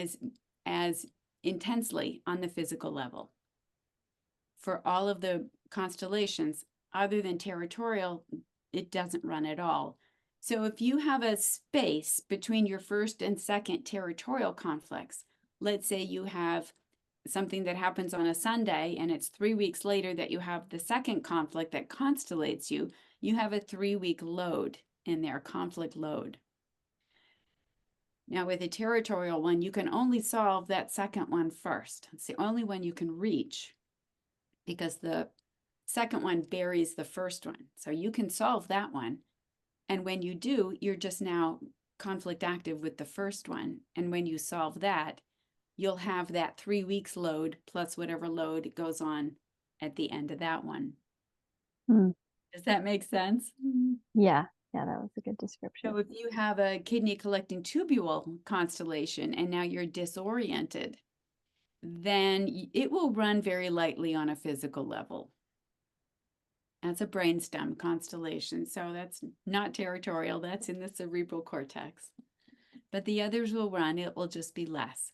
as intensely on the physical level. For all of the constellations, other than territorial, it doesn't run at all. So if you have a space between your first and second territorial conflicts, let's say you have something that happens on a Sunday and it's 3 weeks later that you have the second conflict that constellates you, you have a 3-week load in there, conflict load. Now with a territorial one, you can only solve that second one first. It's the only one you can reach because the second one buries the first one. So you can solve that one. And when you do, you're just now conflict active with the first one. And when you solve that, you'll have that 3 weeks load plus whatever load goes on at the end of that one. Does that make sense? Yeah, that was a good description. So if you have a kidney collecting tubule constellation and now you're disoriented, then it will run very lightly on a physical level. That's a brainstem constellation. So that's not territorial, that's in the cerebral cortex. But the others will run, it will just be less.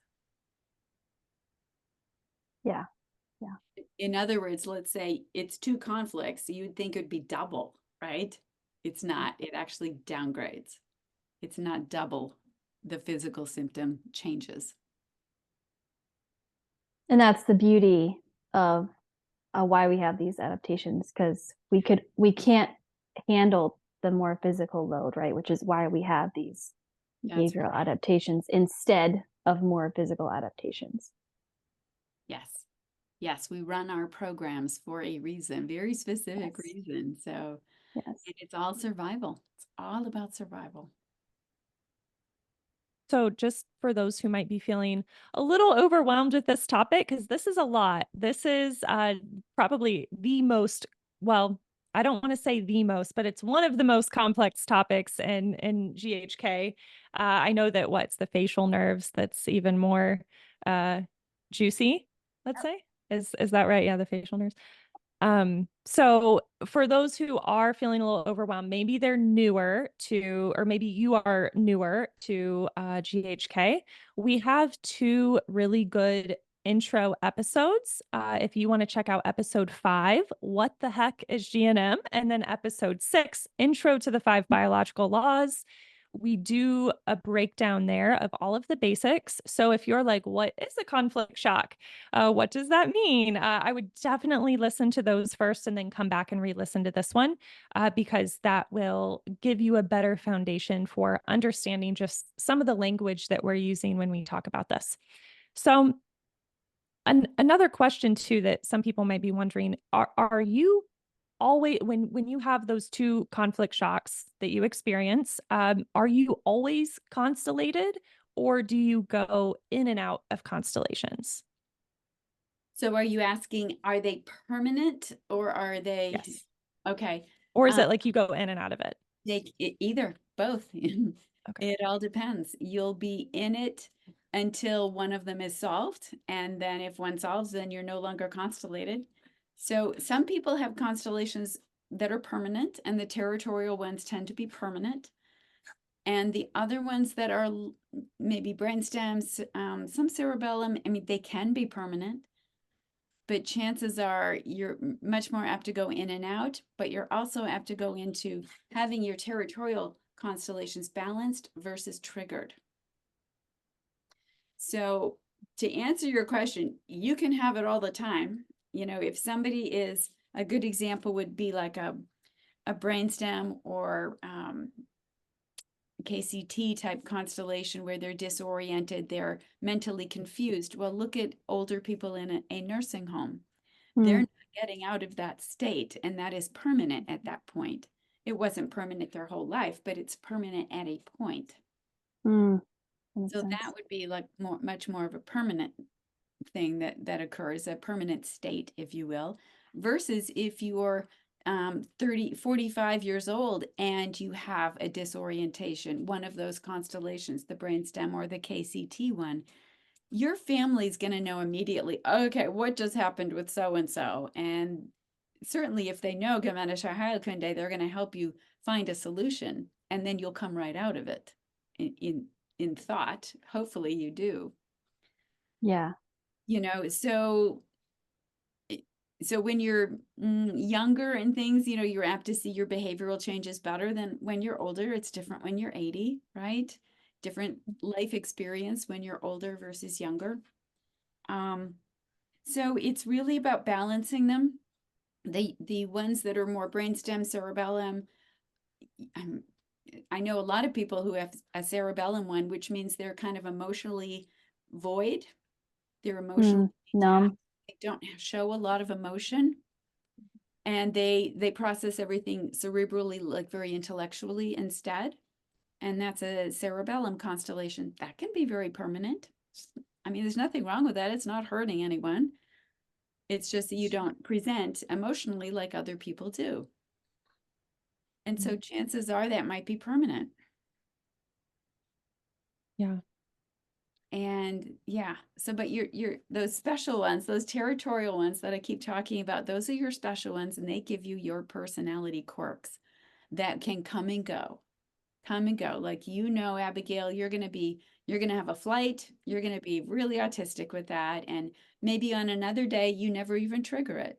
Yeah. In other words, let's say it's 2 conflicts, so you'd think it'd be double, right? It's not, it actually downgrades. It's not double the physical symptom changes. And that's the beauty of why we have these adaptations, because we can't handle the more physical load, right? Which is why we have these behavioral adaptations instead of more physical adaptations. Yes, we run our programs for a reason, very specific reason. So it's all survival. It's all about survival. So just for those who might be feeling a little overwhelmed with this topic, because this is a lot. This is probably the most, well, I don't want to say the most, but it's one of the most complex topics in GHK. I know that what's the facial nerves that's even more juicy, let's say. Is that right? Yeah, the facial nerves. So for those who are feeling a little overwhelmed, maybe they're newer to, or maybe you are newer to GHK, we have 2 really good intro episodes. If you want to check out episode 5, What the Heck is GNM? And then episode 6, Intro to the 5 Biological Laws. We do a breakdown there of all of the basics. So if you're like, what is a conflict shock? What does that mean? I would definitely listen to those first and then come back and re-listen to this one because that will give you a better foundation for understanding just some of the language that we're using when we talk about this. So another question too that some people might be wondering, are you always, when you have those 2 conflict shocks that you experience, are you always constellated or do you go in and out of constellations? So are you asking, are they permanent or are they? Yes. Okay. Or is it like you go in and out of it? Either, both. Okay. It all depends. You'll be in it until one of them is solved. And then if one solves, then you're no longer constellated. So some people have constellations that are permanent, and the territorial ones tend to be permanent. And the other ones that are maybe brainstems, some cerebellum, I mean, they can be permanent. But chances are you're much more apt to go in and out, but you're also apt to go into having your territorial constellations balanced versus triggered. So to answer your question, you can have it all the time. You know, if somebody is, a good example would be like a brainstem or KCT type constellation where they're disoriented, they're mentally confused. Well, look at older people in a nursing home. They're not getting out of that state, and that is permanent at that point. It wasn't permanent their whole life, but it's permanent at a point. So that would be like much more of a permanent thing that occurs, a permanent state, if you will, versus if you're 45 years old and you have a disorientation, one of those constellations, the brainstem or the KCT one, your family's going to know immediately, okay, what just happened with so-and-so? And certainly if they know Ganesha Heilkunde, they're going to help you find a solution, and then you'll come right out of it in thought. Hopefully you do. Yeah. You know, so when you're younger and things, you know, you're apt to see your behavioral changes better than when you're older. It's different when you're 80, right? Different life experience when you're older versus younger. So it's really about balancing them. The ones that are more brainstem, cerebellum, I know a lot of people who have a cerebellum one, which means they're kind of emotionally void. They're emotionally numb. They don't show a lot of emotion, and they process everything cerebrally, like very intellectually instead. And that's a cerebellum constellation. That can be very permanent. I mean, there's nothing wrong with that. It's not hurting anyone. It's just that you don't present emotionally like other people do. And so chances are that might be permanent. Yeah. And yeah, so but you're those special ones, those territorial ones that I keep talking about, those are your special ones, and they give you your personality quirks that can come and go. Come and go. Like, you know, Abigail, you're going to have a flight, you're going to be really autistic with that, and maybe on another day you never even trigger it.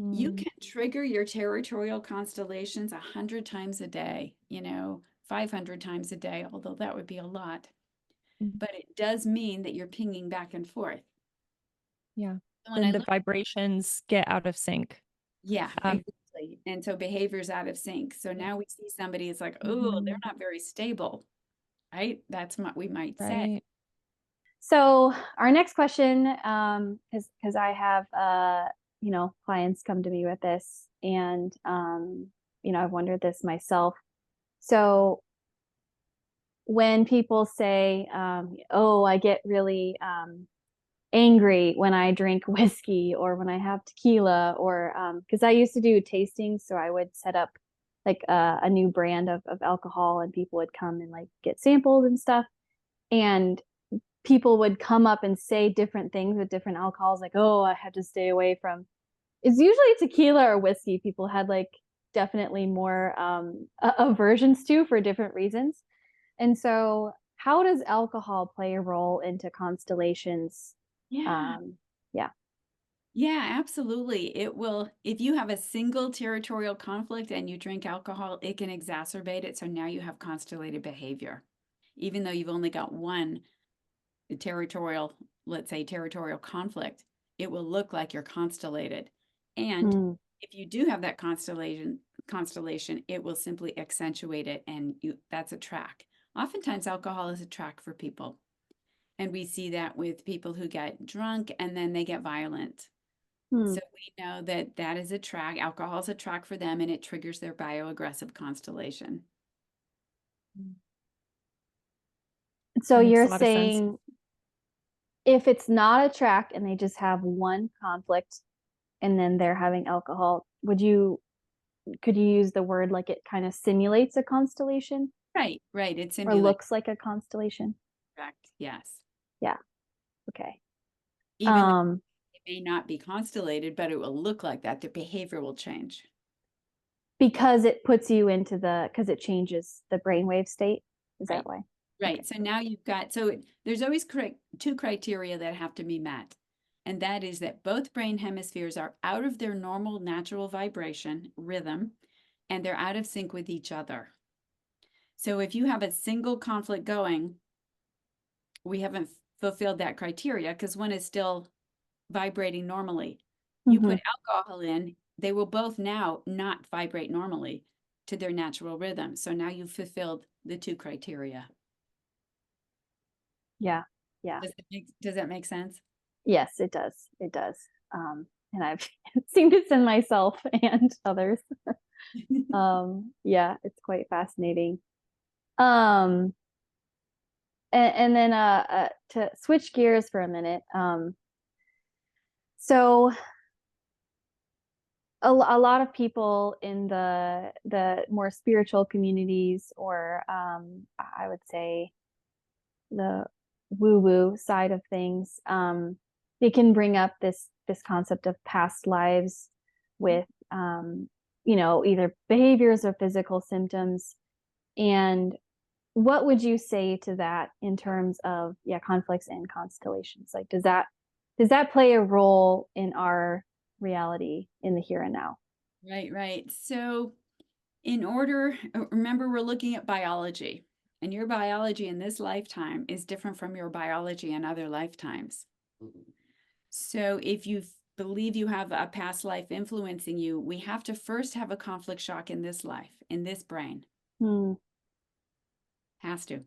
You can trigger your territorial constellations 100 times a day, you know, 500 times a day, although that would be a lot. But it does mean that you're pinging back and forth. Yeah. When Then the vibrations get out of sync. Yeah, exactly. And so behavior's out of sync. So now we see somebody, it's like, oh, they're not very stable, right? That's what we might say. Right. So our next question, because I have you know, clients come to me with this, and you know, I've wondered this myself. So when people say, oh, I get really angry when I drink whiskey or when I have tequila, or because I used to do tastings, so I would set up like a new brand of alcohol, and people would come and like get sampled and stuff. And people would come up and say different things with different alcohols, like, oh, I have to stay away from. It's usually tequila or whiskey. People had like definitely more aversions to for different reasons. And so, how does alcohol play a role into constellations? Yeah. Yeah. Yeah, absolutely. It will, if you have a single territorial conflict and you drink alcohol, it can exacerbate it. So now you have constellated behavior, even though you've only got one territorial, let's say territorial conflict, it will look like you're constellated. And if you do have that constellation, it will simply accentuate it, and that's a track. Oftentimes alcohol is a track for people. And we see that with people who get drunk and then they get violent. So we know that that is a track. Alcohol is a track for them, and it triggers their bioaggressive constellation. So That makes you're a lot of sense. saying if it's not a track and they just have one conflict and then they're having alcohol, could you use the word like it kind of simulates a constellation? Right. It Or simulates. looks like a constellation? Correct. Yes. Yeah. Okay. Even though it may not be constellated, but it will look like that. The behavior will change. Because it puts you into because it changes the brainwave state. Is that why? Right. Okay. So now you've got, there's always two criteria that have to be met. And that is that both brain hemispheres are out of their normal natural vibration rhythm, and they're out of sync with each other. So if you have a single conflict going, we haven't fulfilled that criteria because one is still vibrating normally. You put alcohol in, they will both now not vibrate normally to their natural rhythm. So now you've fulfilled the two criteria. Yeah. Yeah. Does that make sense? Yes, it does. It does. And I've seen this in myself and others. Yeah, it's quite fascinating. And then to switch gears for a minute. So a lot of people in the more spiritual communities, or I would say the woo-woo side of things, it can bring up this concept of past lives with either behaviors or physical symptoms. And what would you say to that in terms of conflicts and constellations? Like, does that play a role in our reality in the here and now? Right. So remember, we're looking at biology, and your biology in this lifetime is different from your biology in other lifetimes. So if you believe you have a past life influencing you, we have to first have a conflict shock in this life, in this brain. Has to.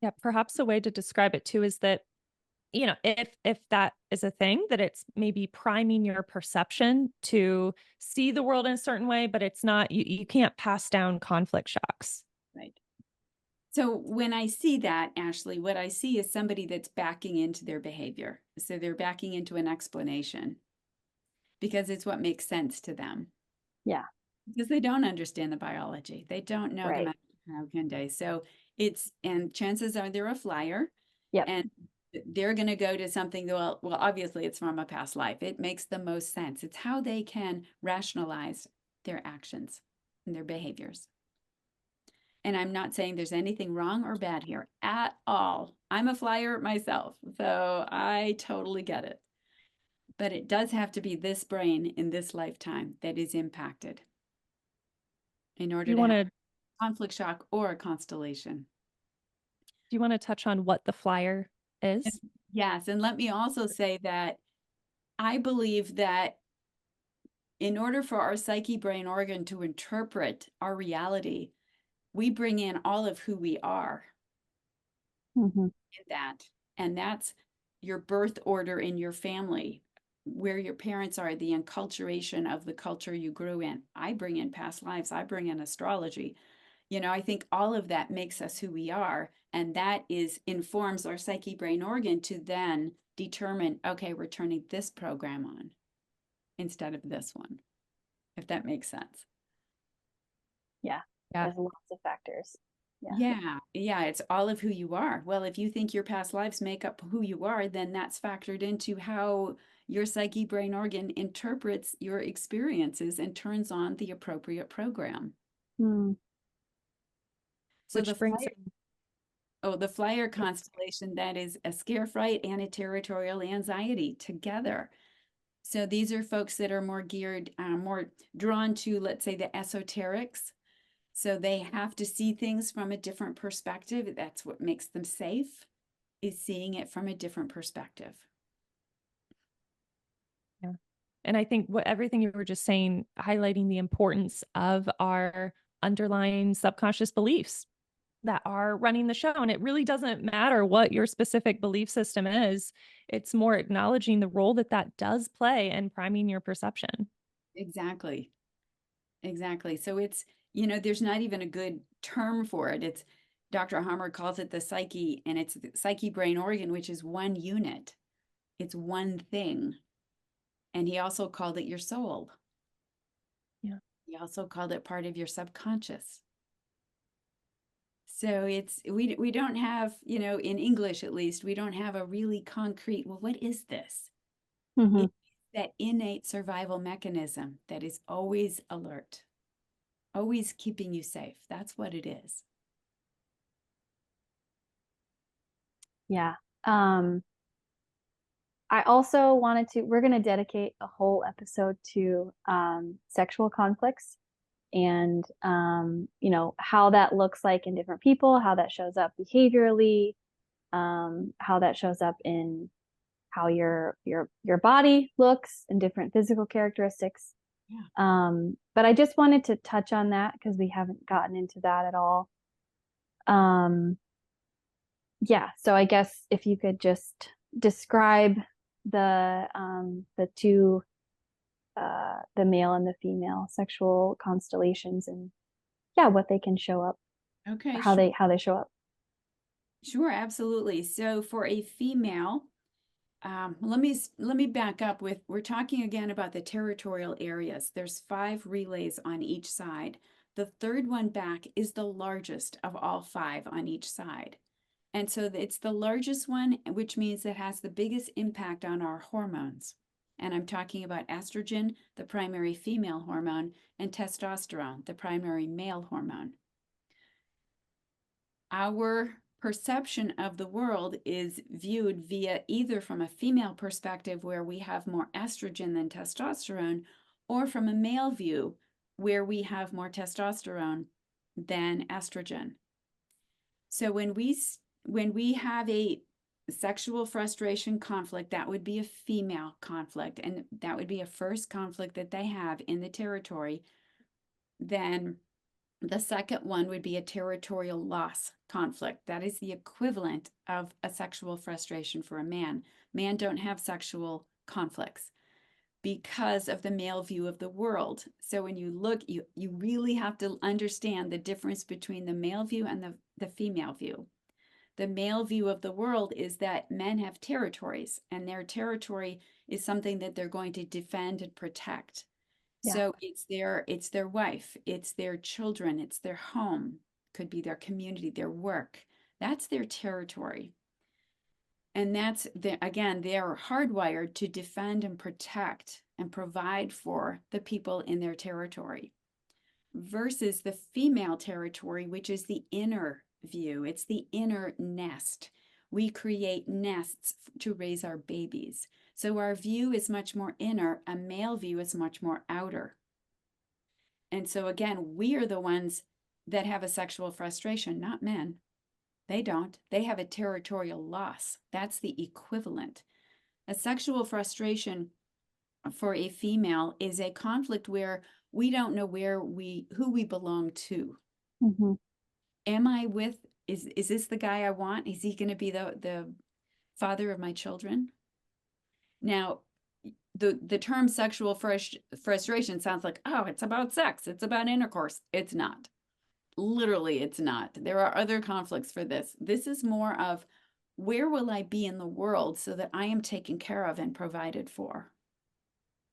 Yeah, perhaps a way to describe it too is that, if that is a thing, that it's maybe priming your perception to see the world in a certain way, but it's not, you can't pass down conflict shocks. Right. So when I see that, Ashley, what I see is somebody that's backing into their behavior. So they're backing into an explanation because it's what makes sense to them. Yeah. Because they don't understand the biology. They don't know Right. the So and chances are they're a flyer. Yep. And they're going to go to something that, well, obviously it's from a past life. It makes the most sense. It's how they can rationalize their actions and their behaviors. And I'm not saying there's anything wrong or bad here at all. I'm a flyer myself, so I totally get it. But it does have to be this brain in this lifetime that is impacted in order to have a conflict shock or a constellation. Do you want to touch on what the flyer is? Yes, and let me also say that I believe that in order for our psyche brain organ to interpret our reality, we bring in all of who we are in that. And that's your birth order in your family, where your parents are, the enculturation of the culture you grew in. I bring in past lives, I bring in astrology. I think all of that makes us who we are. And that informs our psyche brain organ to then determine, okay, we're turning this program on instead of this one, if that makes sense. Yeah. There's lots of factors. Yeah, it's all of who you are. Well, if you think your past lives make up who you are, then that's factored into how your psyche brain organ interprets your experiences and turns on the appropriate program. So Which brings the flyer constellation, that is a scare, fright, and a territorial anxiety together. So these are folks that are more geared, more drawn to, let's say, the esoterics. So they have to see things from a different perspective. That's what makes them safe, is seeing it from a different perspective. Yeah. And I think everything you were just saying, highlighting the importance of our underlying subconscious beliefs that are running the show. And it really doesn't matter what your specific belief system is. It's more acknowledging the role that does play in priming your perception. Exactly. So it's, there's not even a good term for it. It's Dr. Hammer calls it the psyche, and it's the psyche brain organ, which is one unit. It's one thing. And he also called it your soul. Yeah. He also called it part of your subconscious. So we don't have, in English at least, we don't have a really concrete, well, what is this? It's that innate survival mechanism that is always alert, always keeping you safe. That's what it is. Yeah. I also we're going to dedicate a whole episode to sexual conflicts and, how that looks like in different people, how that shows up behaviorally, how that shows up in how your body looks and different physical characteristics. Yeah. But I just wanted to touch on that because we haven't gotten into that at all. So I guess if you could just describe the two the male and the female sexual constellations and what they can show up. Okay. How they show up. Sure, absolutely. So for a female, let me back up with, we're talking again about the territorial areas. There's 5 relays on each side. The third one back is the largest of all 5 on each side. And so it's the largest one, which means it has the biggest impact on our hormones. And I'm talking about estrogen, the primary female hormone, and testosterone, the primary male hormone. Our perception of the world is viewed via either from a female perspective where we have more estrogen than testosterone, or from a male view where we have more testosterone than estrogen. So when we have a sexual frustration conflict, that would be a female conflict, and that would be a first conflict that they have in the territory. Then the second one would be a territorial loss conflict. That is the equivalent of a sexual frustration for a man. Men don't have sexual conflicts because of the male view of the world. So when you look, you really have to understand the difference between the male view and the female view. The male view of the world is that men have territories, and their territory is something that they're going to defend and protect. Yeah. So it's their wife, it's their children, it's their home, could be their community, their work. That's their territory. And that's again, they are hardwired to defend and protect and provide for the people in their territory. Versus the female territory, which is the inner view. It's the inner nest. We create nests to raise our babies. So our view is much more inner. A male view is much more outer. And so again, we are the ones that have a sexual frustration, not men. They don't. They have a territorial loss. That's the equivalent. A sexual frustration for a female is a conflict where we don't know who we belong to. Mm-hmm. Am I with, is this the guy I want? Is he going to be the father of my children? Now, the term sexual frustration sounds like, oh, it's about sex. It's about intercourse. It's not. Literally, it's not. There are other conflicts for this. This is more of, where will I be in the world so that I am taken care of and provided for?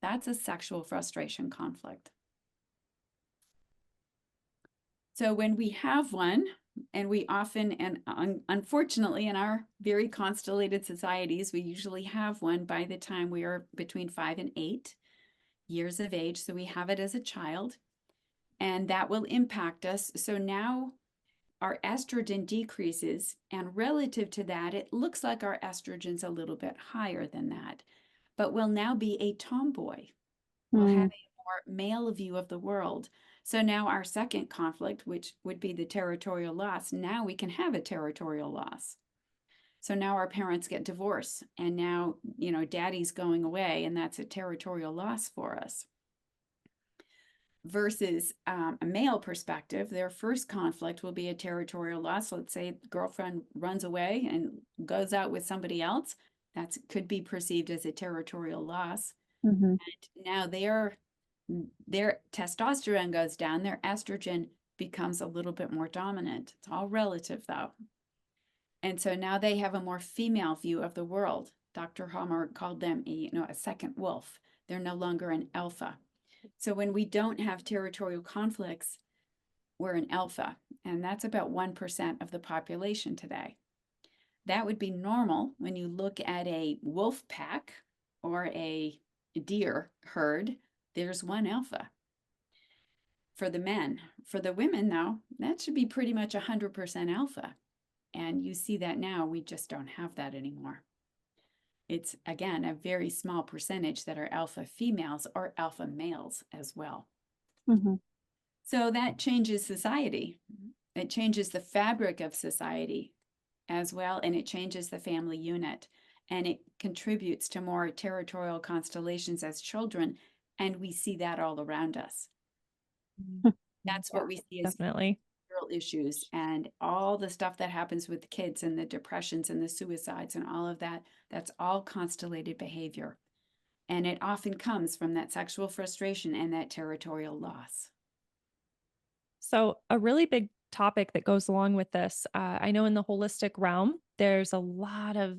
That's a sexual frustration conflict. So when we have one, and we often, and unfortunately in our very constellated societies, we usually have one by the time we are between 5 and 8 years of age. So we have it as a child, and that will impact us. So now our estrogen decreases, and relative to that, it looks like our estrogen's a little bit higher than that, but we'll now be a tomboy. We'll have a more male view of the world. So now our second conflict, which would be the territorial loss, now we can have a territorial loss. So now our parents get divorced, and now, daddy's going away, and that's a territorial loss for us. Versus a male perspective, their first conflict will be a territorial loss. Let's say girlfriend runs away and goes out with somebody else. That could be perceived as a territorial loss. Mm-hmm. And now their testosterone goes down, their estrogen becomes a little bit more dominant. It's all relative, though. And so now they have a more female view of the world. Dr. Homer called them a second wolf. They're no longer an alpha. So when we don't have territorial conflicts, we're an alpha, and that's about 1% of the population today. That would be normal when you look at a wolf pack or a deer herd. There's one alpha for the men. For the women, though, that should be pretty much 100% alpha. And you see that now, we just don't have that anymore. It's, again, a very small percentage that are alpha females or alpha males as well. Mm-hmm. So that changes society. It changes the fabric of society as well, and it changes the family unit. And it contributes to more territorial constellations as children, and we see that all around us. That's what we see as Definitely issues, and all the stuff that happens with the kids and the depressions and the suicides and all of that. That's all constellated behavior, and it often comes from that sexual frustration and that territorial loss. So a really big topic that goes along with this, I know in the holistic realm, there's a lot of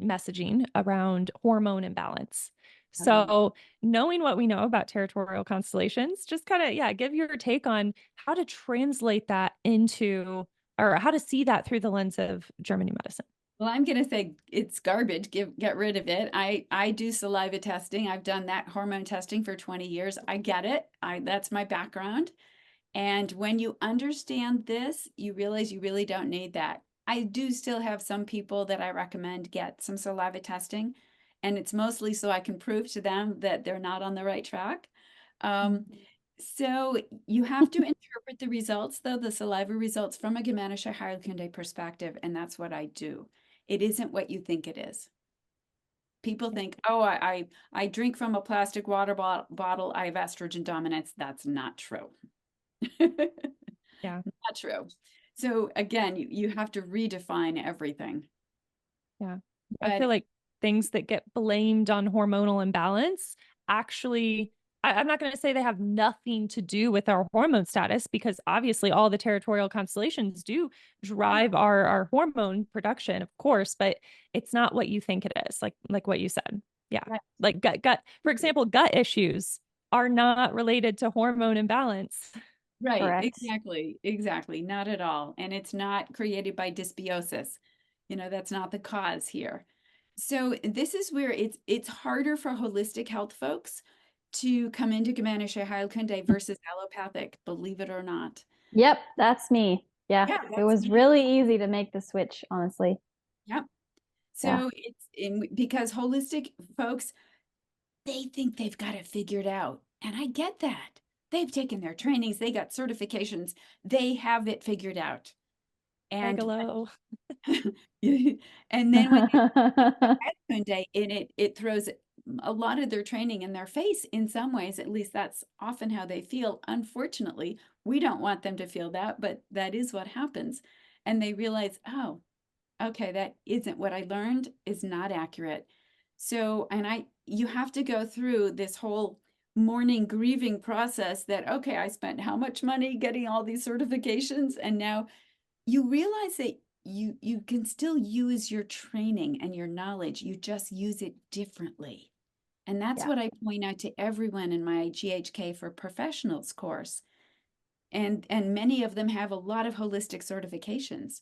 messaging around hormone imbalance. So knowing what we know about territorial constellations, just kind of, give your take on how to translate that into or how to see that through the lens of German new medicine? Well, I'm going to say it's garbage. Get rid of it. I do saliva testing. I've done that hormone testing for 20 years. I get it. That's my background. And when you understand this, you realize you really don't need that. I do still have some people that I recommend get some saliva testing, and it's mostly so I can prove to them that they're not on the right track. So you have to interpret the results, though, the saliva results from a Germanische Heilkunde perspective, and that's what I do. It isn't what you think it is. People think, oh, I drink from a plastic water bottle, I have estrogen dominance. That's not true. Yeah. Not true. So again, you have to redefine everything. Yeah. I But feel like things that get blamed on hormonal imbalance actually, I'm not going to say they have nothing to do with our hormone status, because obviously all the territorial constellations do drive our hormone production, of course, but it's not what you think it is, like what you said. Yeah. Right. Like gut, for example, gut issues are not related to hormone imbalance. Right, Correct. exactly, not at all. And it's not created by dysbiosis. That's not the cause here. So this is where it's harder for holistic health folks to come into Germanische Heilkunde versus allopathic, believe it or not. Yep, that's me. Yeah, Yeah, it that's was me. really easy to make the switch, honestly. Yep. Yeah. So because holistic folks, they think they've got it figured out. And I get that. They've taken their trainings, they got certifications, they have it figured out. And Megalo. and then when they day in it throws a lot of their training in their face in some ways. At least that's often how they feel. Unfortunately, we don't want them to feel that, but that is what happens. And they realize, oh, okay, that isn't what I learned, is not accurate. So, you have to go through this whole mourning, grieving process that, okay, I spent how much money getting all these certifications, and now you realize that you can still use your training and your knowledge. You just use it differently. And that's Yeah. what I point out to everyone in my GHK for Professionals course. And many of them have a lot of holistic certifications.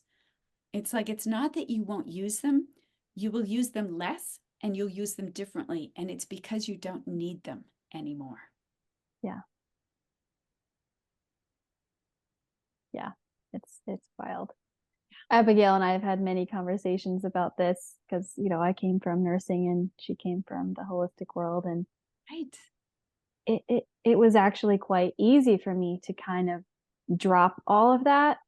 It's like, it's not that you won't use them, you will use them less and you'll use them differently. And it's because you don't need them anymore. Yeah. Yeah. It's wild. Abigail and I have had many conversations about this because, I came from nursing and she came from the holistic world, and Right. it was actually quite easy for me to kind of drop all of that.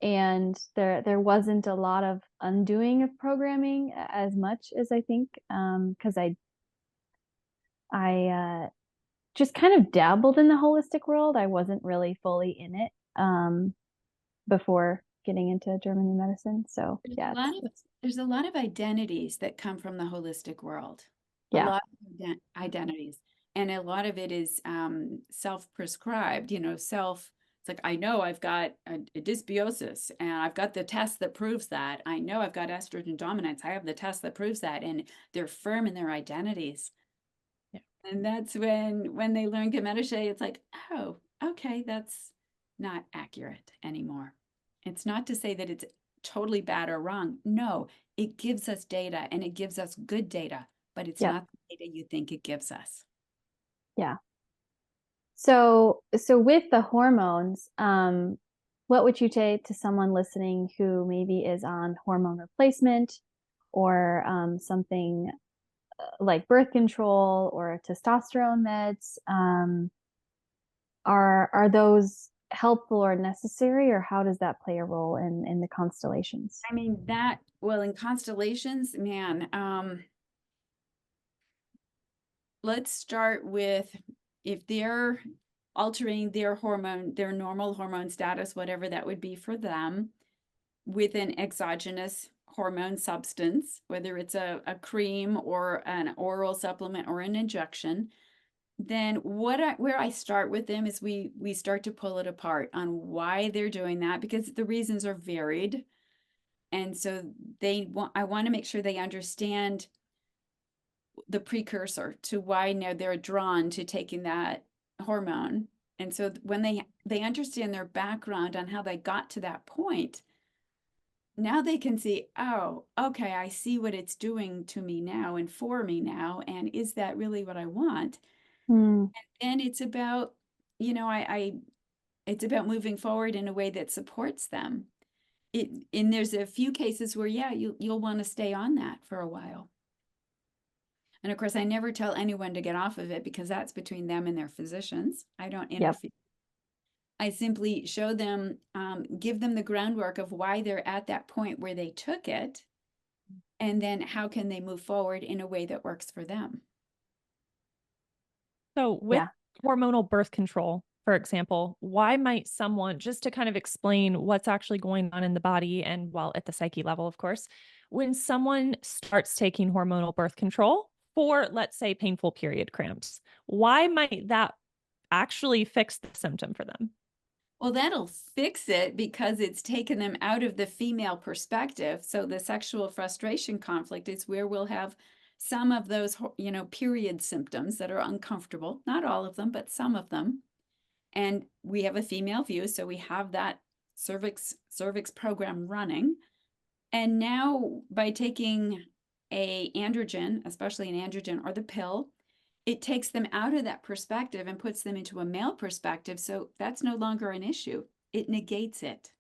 And there wasn't a lot of undoing of programming as much as I think, because I just kind of dabbled in the holistic world. I wasn't really fully in it before getting into German new medicine. So yeah, There's a lot of identities that come from the holistic world. A yeah, lot of identities. And a lot of it is self-prescribed, it's like, I know I've got a dysbiosis and I've got the test that proves that. I know I've got estrogen dominance. I have the test that proves that. And they're firm in their identities. Yeah. And that's when they learn Gemetische, it's like, oh, okay, that's not accurate anymore. It's not to say that it's totally bad or wrong. No, it gives us data and it gives us good data, but it's yep, not the data you think it gives us. yeah. So with the hormones, what would you say to someone listening who maybe is on hormone replacement or something like birth control or testosterone meds? Are those helpful or necessary, or how does that play a role in the constellations? I mean, in constellations, man, let's start with if they're altering their hormone, their normal hormone status, whatever that would be for them, with an exogenous hormone substance, whether it's a cream or an oral supplement or an injection, then where I start with them is we start to pull it apart on why they're doing that, because the reasons are varied. And so I want to make sure they understand the precursor to why now they're drawn to taking that hormone. And so when they understand their background on how they got to that point, now they can see, oh, okay, I see what it's doing to me now and for me now. And is that really what I want? Hmm. And it's about, it's about moving forward in a way that supports them. And there's a few cases where, yeah, you'll want to stay on that for a while. And of course, I never tell anyone to get off of it because that's between them and their physicians. I don't Yep. interfere. I simply show them, give them the groundwork of why they're at that point where they took it, and then how can they move forward in a way that works for them. So with hormonal birth control, for example, why might someone, just to kind of explain what's actually going on in the body and, well, at the psyche level, of course, when someone starts taking hormonal birth control for, let's say, painful period cramps, why might that actually fix the symptom for them? Well, that'll fix it because it's taken them out of the female perspective. So the sexual frustration conflict is where we'll have some of those, period symptoms that are uncomfortable. Not all of them, but some of them. And we have a female view, so we have that cervix program running. And now by taking a androgen, especially an androgen or the pill, it takes them out of that perspective and puts them into a male perspective. So that's no longer an issue. It negates it.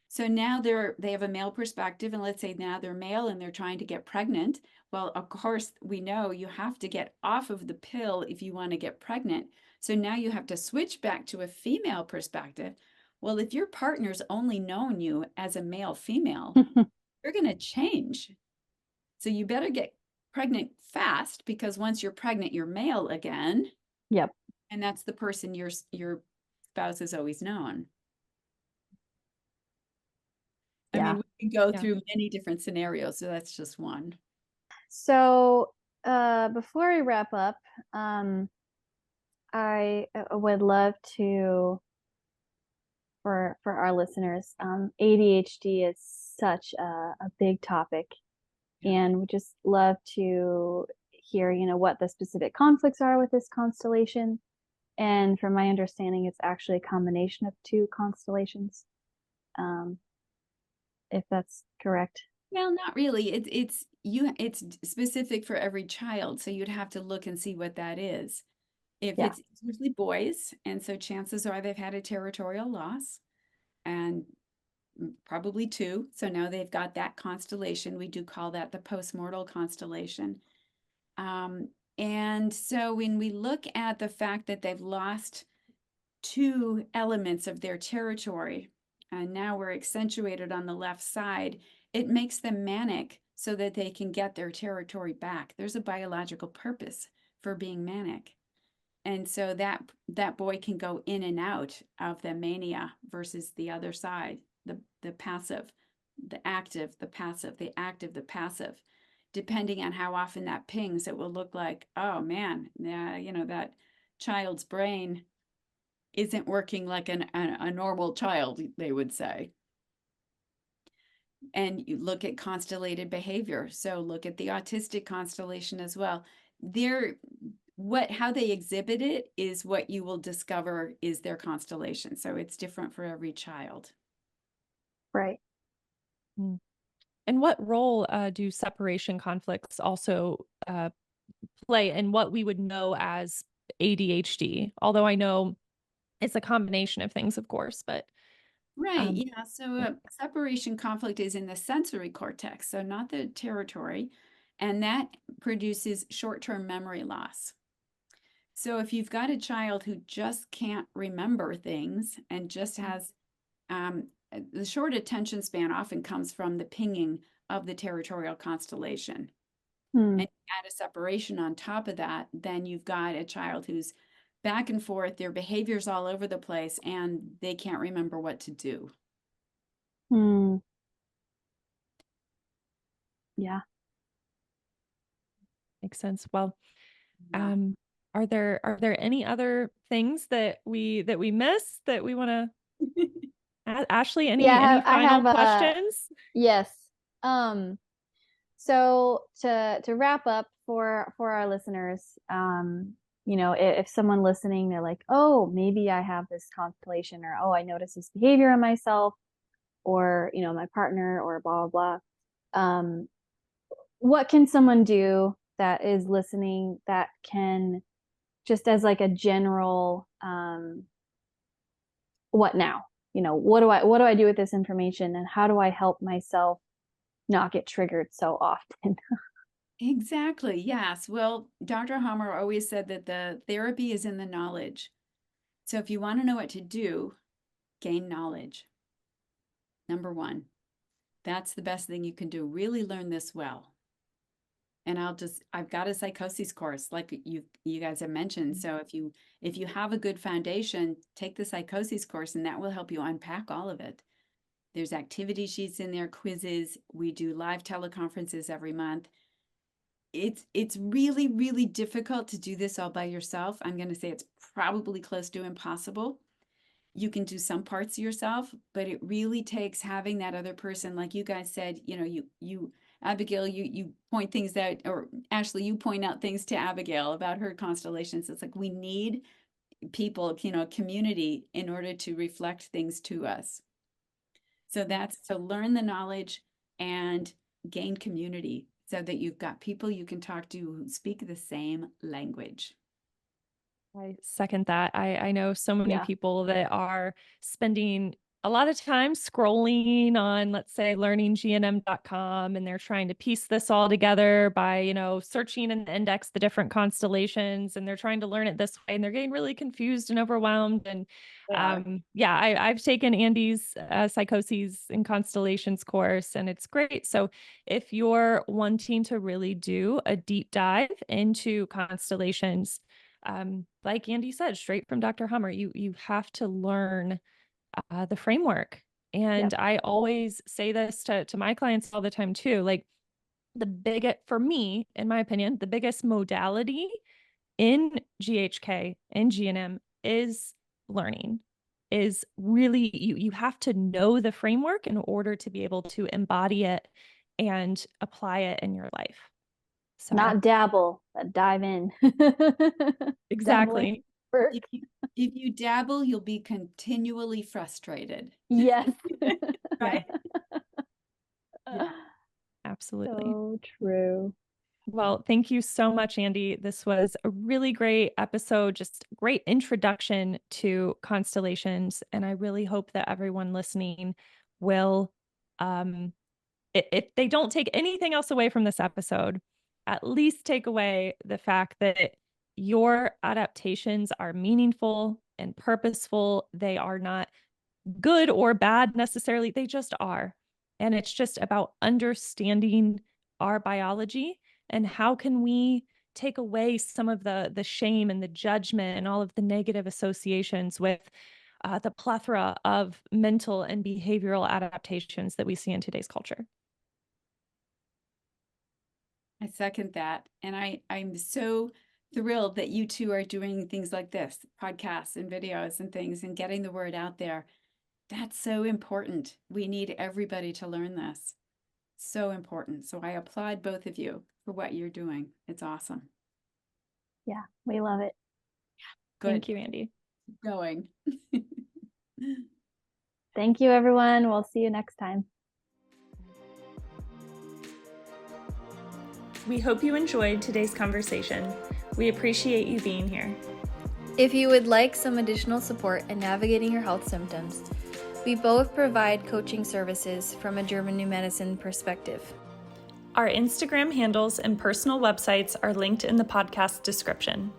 So now they have a male perspective, and let's say now they're male and they're trying to get pregnant. Well, of course, we know you have to get off of the pill if you want to get pregnant. So now you have to switch back to a female perspective. Well, if your partner's only known you as a male female, you're going to change. So you better get pregnant fast, because once you're pregnant, you're male again. Yep. And that's the person your spouse has always known. I mean, we can go through many different scenarios, so that's just one. So before we wrap up, I would love to, for our listeners, ADHD is such a big topic, and we just love to hear, what the specific conflicts are with this constellation. And from my understanding, it's actually a combination of two constellations, if that's correct. Well, not really. It's specific for every child, so you'd have to look and see what that is. It's usually boys, and so chances are they've had a territorial loss, and probably two. So now they've got that constellation. We do call that the postmortal constellation. And so when we look at the fact that they've lost two elements of their territory, and now we're accentuated on the left side, it makes them manic so that they can get their territory back. There's a biological purpose for being manic. And so that boy can go in and out of the mania versus the other side, the passive, the active, the passive, the active, the passive. Depending on how often that pings, it will look like, oh man, that child's brain isn't working like a normal child, they would say. And you look at constellated behavior. So look at the autistic constellation as well. How they exhibit it is what you will discover is their constellation. So it's different for every child. Right. And what role do separation conflicts also play in what we would know as ADHD? Although I know it's a combination of things, of course, but. Right. Yeah. So separation conflict is in the sensory cortex, so not the territory, and that produces short-term memory loss. So if you've got a child who just can't remember things and just has the short attention span often comes from the pinging of the territorial constellation. And add a separation on top of that, then you've got a child who's back and forth, their behavior's all over the place, and they can't remember what to do. Yeah. Makes sense. Well, are there any other things that we missed that we want to Ashley, any final questions? Yes. So to wrap up for our listeners, if someone listening, they're like, oh, maybe I have this constellation, or, oh, I notice this behavior in myself, or, my partner, or blah, blah, blah. What can someone do that is listening that can, just as like a general, what now? What do I do with this information, and how do I help myself not get triggered so often? Exactly. Yes. Well, Dr. Hammer always said that the therapy is in the knowledge. So if you want to know what to do, gain knowledge. Number one, that's the best thing you can do. Really learn this well. And I've got a psychosis course, like you guys have mentioned. So if you have a good foundation, take the psychosis course, and that will help you unpack all of it. There's activity sheets in there, quizzes. We do live teleconferences every month. It's really, really difficult to do this all by yourself. I'm going to say it's probably close to impossible. You can do some parts yourself, but it really takes having that other person, like you guys said, you Abigail, you point things out, or Ashley, you point out things to Abigail about her constellations. It's like we need people, community, in order to reflect things to us. So that's to learn the knowledge and gain community, so that you've got people you can talk to who speak the same language. I second that. I know so many Yeah. people that are spending a lot of time scrolling on, let's say, learninggnm.com, and they're trying to piece this all together by, searching in the index the different constellations, and they're trying to learn it this way, and they're getting really confused and overwhelmed. And I've taken Andy's psychoses and constellations course, and it's great. So if you're wanting to really do a deep dive into constellations, like Andy said, straight from Dr. Hummer, you have to learn the framework. And I always say this to my clients all the time too. Like, for me, in my opinion, the biggest modality in GHK and GNM is learning. Is really, you have to know the framework in order to be able to embody it and apply it in your life. So Not dabble, but dive in. exactly. If you dabble, you'll be continually frustrated. Yes. Right? Yeah, absolutely. So true. Well, thank you so much, Andy. This was a really great episode, just great introduction to constellations. And I really hope that everyone listening will, if they don't take anything else away from this episode, at least take away the fact that your adaptations are meaningful and purposeful. They are not good or bad necessarily. They just are. And it's just about understanding our biology and how can we take away some of the shame and the judgment and all of the negative associations with the plethora of mental and behavioral adaptations that we see in today's culture. I second that. And I'm so thrilled that you two are doing things like this, podcasts and videos and things, and getting the word out there. That's so important. We need everybody to learn this. So important. So I applaud both of you for what you're doing. It's awesome. Yeah, we love it. Good. Thank you, Andy. Keep going. Thank you, everyone. We'll see you next time. We hope you enjoyed today's conversation. We appreciate you being here. If you would like some additional support in navigating your health symptoms, we both provide coaching services from a German New Medicine perspective. Our Instagram handles and personal websites are linked in the podcast description.